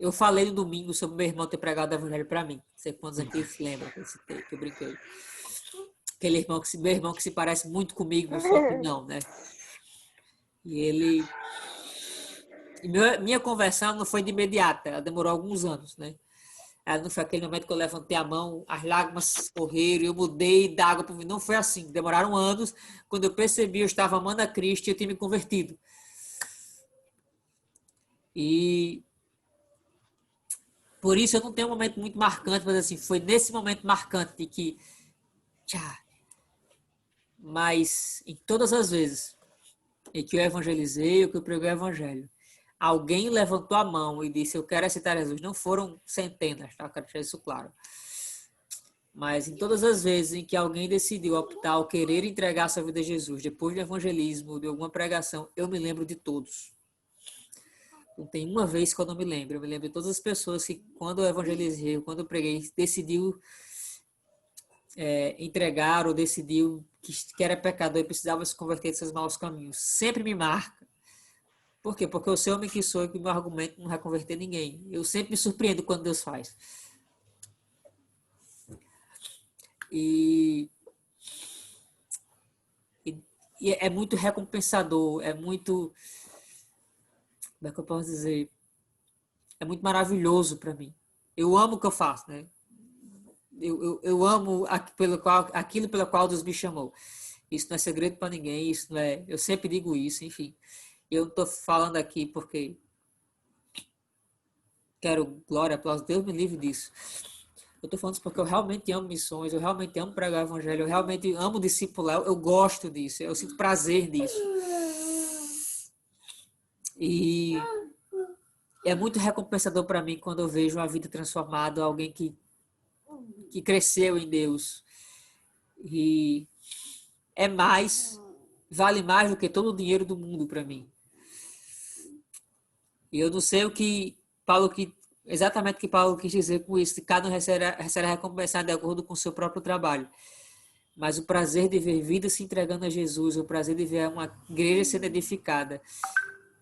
Eu falei no domingo sobre meu irmão ter pregado o evangelho para mim. Não sei quantos aqui se lembram que eu citei, que eu brinquei. Meu irmão que se parece muito comigo, mas só que não, né? Minha conversão não foi de imediata, ela demorou alguns anos, né? Ela não foi aquele momento que eu levantei a mão, as lágrimas correram, eu mudei da água para mim. Não foi assim. Demoraram anos. Quando eu percebi, eu estava amando a Cristo e eu tinha me convertido. E por isso eu não tenho um momento muito marcante, mas assim, foi nesse momento marcante de que mas em todas as vezes em que eu evangelizei, ou que eu preguei o evangelho, alguém levantou a mão e disse: eu quero aceitar Jesus. Não foram centenas, tá? Eu quero deixar isso claro. Mas em todas as vezes em que alguém decidiu optar ou querer entregar sua vida a Jesus, depois do evangelismo, de alguma pregação, eu me lembro de todos. Não tem uma vez que eu não me lembro. Eu me lembro de todas as pessoas que, quando eu evangelizei, quando eu preguei, decidiu entregar ou decidiu que era pecador e precisava se converter de seus maus caminhos. Sempre me marca. Por quê? Porque eu sei o homem que sou e que o meu argumento não vai converter ninguém. Eu sempre me surpreendo quando Deus faz. E, e é muito recompensador, é muito, como é que eu posso dizer? É muito maravilhoso para mim. Eu amo o que eu faço, né? Eu amo aquilo pelo qual Deus me chamou. Isso não é segredo para ninguém, isso não é. Eu sempre digo isso, enfim. Eu não estou falando aqui porque quero glória, aplauso. Deus me livre disso. Eu estou falando isso porque eu realmente amo missões, eu realmente amo pregar o evangelho, eu realmente amo discipular, eu gosto disso, eu sinto prazer nisso. E é muito recompensador para mim quando eu vejo uma vida transformada, alguém que cresceu em Deus. E é mais, vale mais do que todo o dinheiro do mundo para mim. E eu não sei exatamente o que Paulo quis dizer com isso, que cada um será recompensado de acordo com o seu próprio trabalho. Mas o prazer de ver vida se entregando a Jesus, o prazer de ver uma igreja sendo edificada,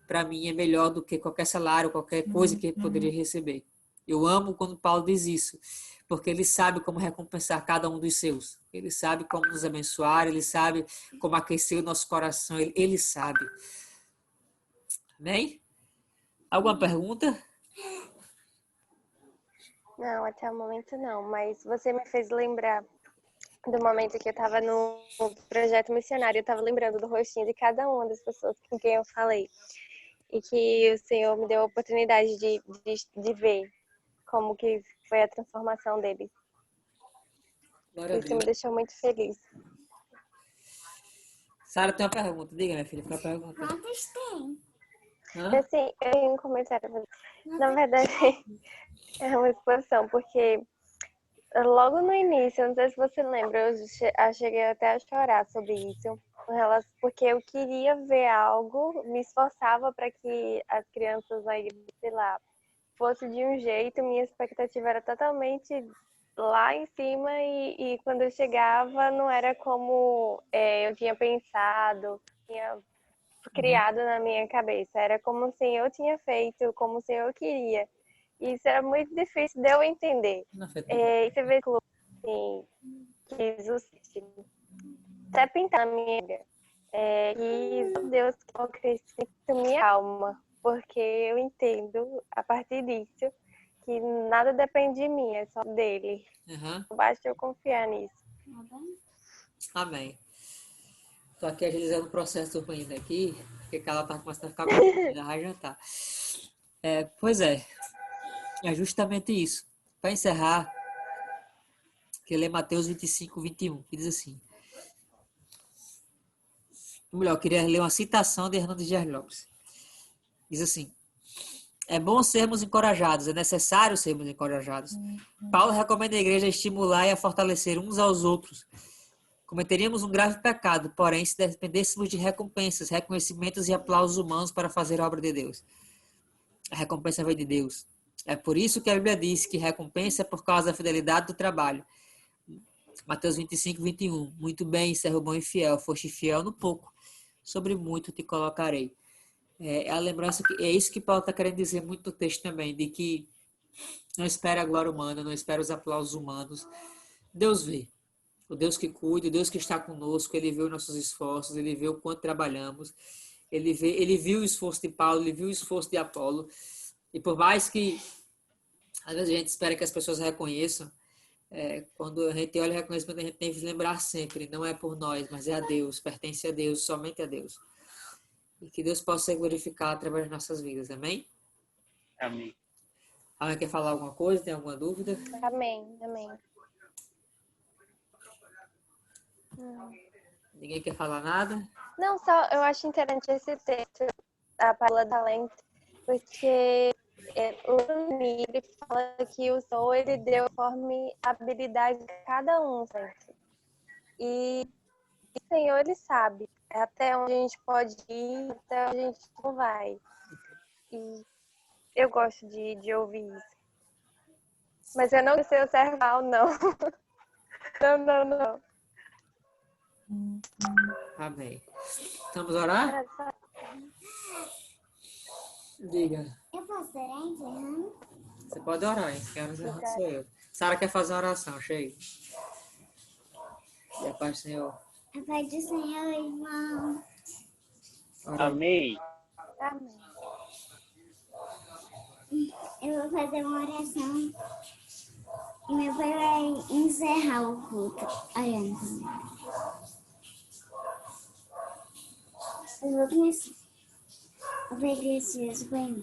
para mim é melhor do que qualquer salário, qualquer coisa que ele poderia receber. Eu amo quando Paulo diz isso, porque ele sabe como recompensar cada um dos seus. Ele sabe como nos abençoar, ele sabe como aquecer o nosso coração, ele sabe. Amém? Alguma pergunta? Não, até o momento não, mas você me fez lembrar do momento que eu estava no projeto missionário, eu estava lembrando do rostinho de cada uma das pessoas com quem eu falei. E que o Senhor me deu a oportunidade de ver como que foi a transformação deles. Isso me deixou muito feliz. Sara tem uma pergunta. Diga, minha filha, qual é a pergunta? Quantos tem? Hã? Assim, eu tenho um comentário. Na verdade, é uma exposição, porque logo no início, não sei se você lembra, eu cheguei até a chorar sobre isso, porque eu queria ver algo, me esforçava para que as crianças aí, sei lá, fosse de um jeito, minha expectativa era totalmente lá em cima e quando eu chegava não era como eu tinha pensado, tinha criado na minha cabeça, era como o Senhor tinha feito, como o Senhor queria. E isso era muito difícil de eu entender. E você vê assim, que Jesus até pintar na minha vida. E Deus que eu acrescento minha alma, porque eu entendo a partir disso que nada depende de mim, é só dele. Uhum. Basta eu confiar nisso. Amém. Tô aqui agilizando o processo do banho aqui, porque ela tá começando a ficar com já vai jantar. Pois é justamente isso. Para encerrar, que ler Mateus 25, 21, que diz assim. Ou melhor, eu queria ler uma citação de Hernando Dias Lopes. Diz assim: é bom sermos encorajados, é necessário sermos encorajados. Paulo recomenda a igreja a estimular e a fortalecer uns aos outros. Cometeríamos um grave pecado, porém, se dependêssemos de recompensas, reconhecimentos e aplausos humanos para fazer a obra de Deus. A recompensa vem de Deus. É por isso que a Bíblia diz que recompensa é por causa da fidelidade do trabalho. Mateus 25, 21. Muito bem, servo bom e fiel. Foste fiel no pouco, sobre muito te colocarei. É a lembrança que é isso que Paulo está querendo dizer muito no texto também, de que não espera a glória humana, não espera os aplausos humanos. Deus vê. O Deus que cuida, o Deus que está conosco, ele vê os nossos esforços, ele vê o quanto trabalhamos, ele viu o esforço de Paulo, ele viu o esforço de Apolo. E por mais que às vezes a gente espera que as pessoas reconheçam, quando a gente olha o reconhecimento, a gente tem que lembrar sempre, não é por nós, mas é a Deus, pertence a Deus, somente a Deus. E que Deus possa ser glorificado através das nossas vidas, amém? Amém. Alguém quer falar alguma coisa? Tem alguma dúvida? Amém, amém. Ninguém quer falar nada? Não, só eu acho interessante esse texto, a palavra talento, porque ele fala que o Senhor ele deu conforme a habilidade de cada um, gente. E o Senhor ele sabe até onde a gente pode ir, até onde a gente não vai. E eu gosto de ouvir isso. Mas eu não sei o serval, não. Não. Amém. Vamos orar? Era só- Diga. Eu posso orar encerrando? Você pode orar, hein? Quem orar sou eu. Sara quer fazer uma oração, chega. E a paz do Senhor. A paz do Senhor, irmão. Ora. Amém. Amém. Eu vou fazer uma oração. E meu pai vai encerrar o culto. Orando também. Eu vou começar. O Pai gracioso, Pai,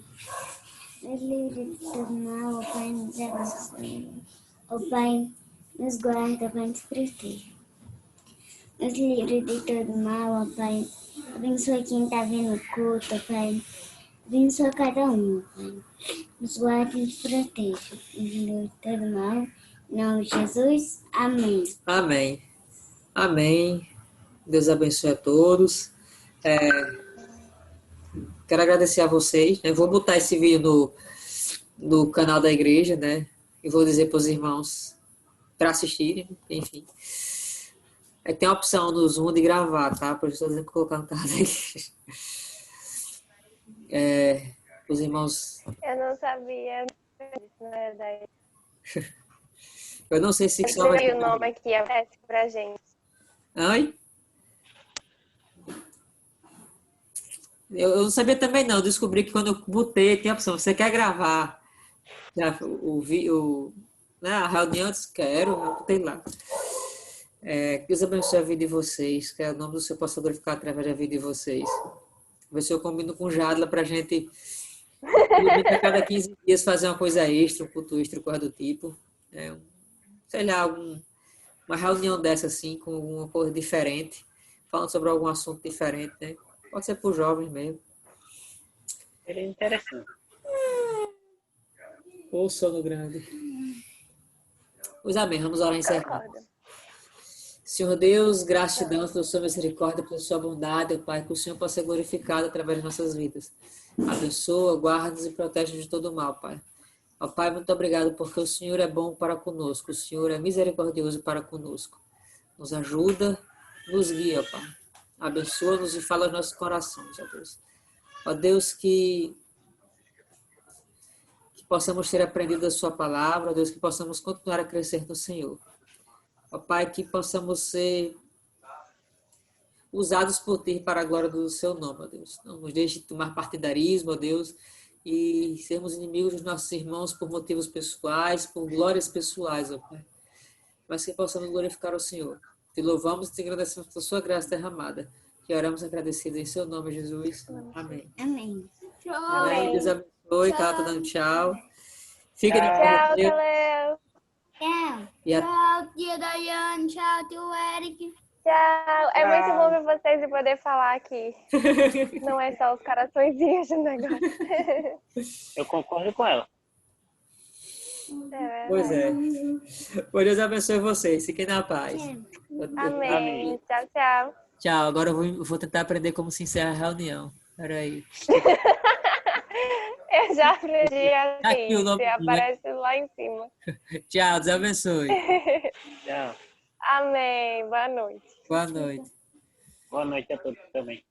nos livre de todo mal, o Pai nos abençoe. O Pai nos guarda, o Pai nos proteja. Nos livre de todo mal, ó Pai. Abençoa quem está vendo o culto, ó Pai. Abençoa cada um, ó Pai. Nos guarde e nos proteja. Nos livre de todo mal. Em nome de Jesus. Amém. Amém. Amém. Deus abençoe a todos. Quero agradecer a vocês. Né? Vou botar esse vídeo no canal da igreja, né? E vou dizer para os irmãos para assistirem, enfim. Aí tem a opção no Zoom de gravar, tá? Por isso estou dizendo que colocar no canal da igreja. Os irmãos... Eu não sabia disso, na verdade. Eu não sei se Eu só vai... sei o nome aqui, aparece pra gente. Oi? Eu não sabia também não. Eu descobri que quando eu botei, tem a opção. Você quer gravar né, a reunião? Eu disse, quero. Eu botei lá. Que Deus abençoe a vida de vocês. Que o nome do Senhor possa glorificar através da vida de vocês. Ver se eu combino com Jadla pra gente, a cada 15 dias, fazer uma coisa extra, um culto extra, coisa do tipo. Sei lá, uma reunião dessa assim, com alguma coisa diferente, falando sobre algum assunto diferente, né? Pode ser para os jovens mesmo. Seria interessante. Ou sono grande. Pois amém, vamos orar e encerrar. Concordo. Senhor Deus, gratidão pela sua misericórdia, pela sua bondade, ó Pai, que o Senhor possa ser glorificado através de nossas vidas. Abençoa, guarda-nos e protege de todo mal, Pai. Ó Pai, muito obrigado porque o Senhor é bom para conosco, o Senhor é misericordioso para conosco. Nos ajuda, nos guia, ó Pai. Abençoa-nos e fala aos nossos corações, ó Deus. Ó Deus, que possamos ter aprendido a sua palavra, ó Deus, que possamos continuar a crescer no Senhor. Ó Pai, que possamos ser usados por Ti para a glória do Seu nome, ó Deus. Não nos deixe tomar partidarismo, ó Deus, e sermos inimigos dos nossos irmãos por motivos pessoais, por glórias pessoais, ó Pai. Mas que possamos glorificar o Senhor. Te louvamos e te agradecemos pela sua graça derramada. Que oramos agradecidos em Seu nome, Jesus. Amém. Amém. Amém. Deus abençoe. Tá dando tchau. Fica de Tchau, paz. Caleu. Tchau. E a- Tchau, tia Daiane. Tchau, tio Eric. Tchau. É muito bom ver vocês e poder falar aqui. Não é só os coraçõezinhos do negócio. Eu concordo com ela. É Pois verdade. é. Pois Deus abençoe vocês. Fiquem na paz. Amém. Tchau, tchau. Tchau. Agora eu vou tentar aprender como se encerra a reunião. Peraí. Eu já aprendi Aqui o assim. nome Você do- aparece lá em cima. Tchau. Deus abençoe. Tchau. Amém. Boa noite. Boa noite. Boa noite a todos também.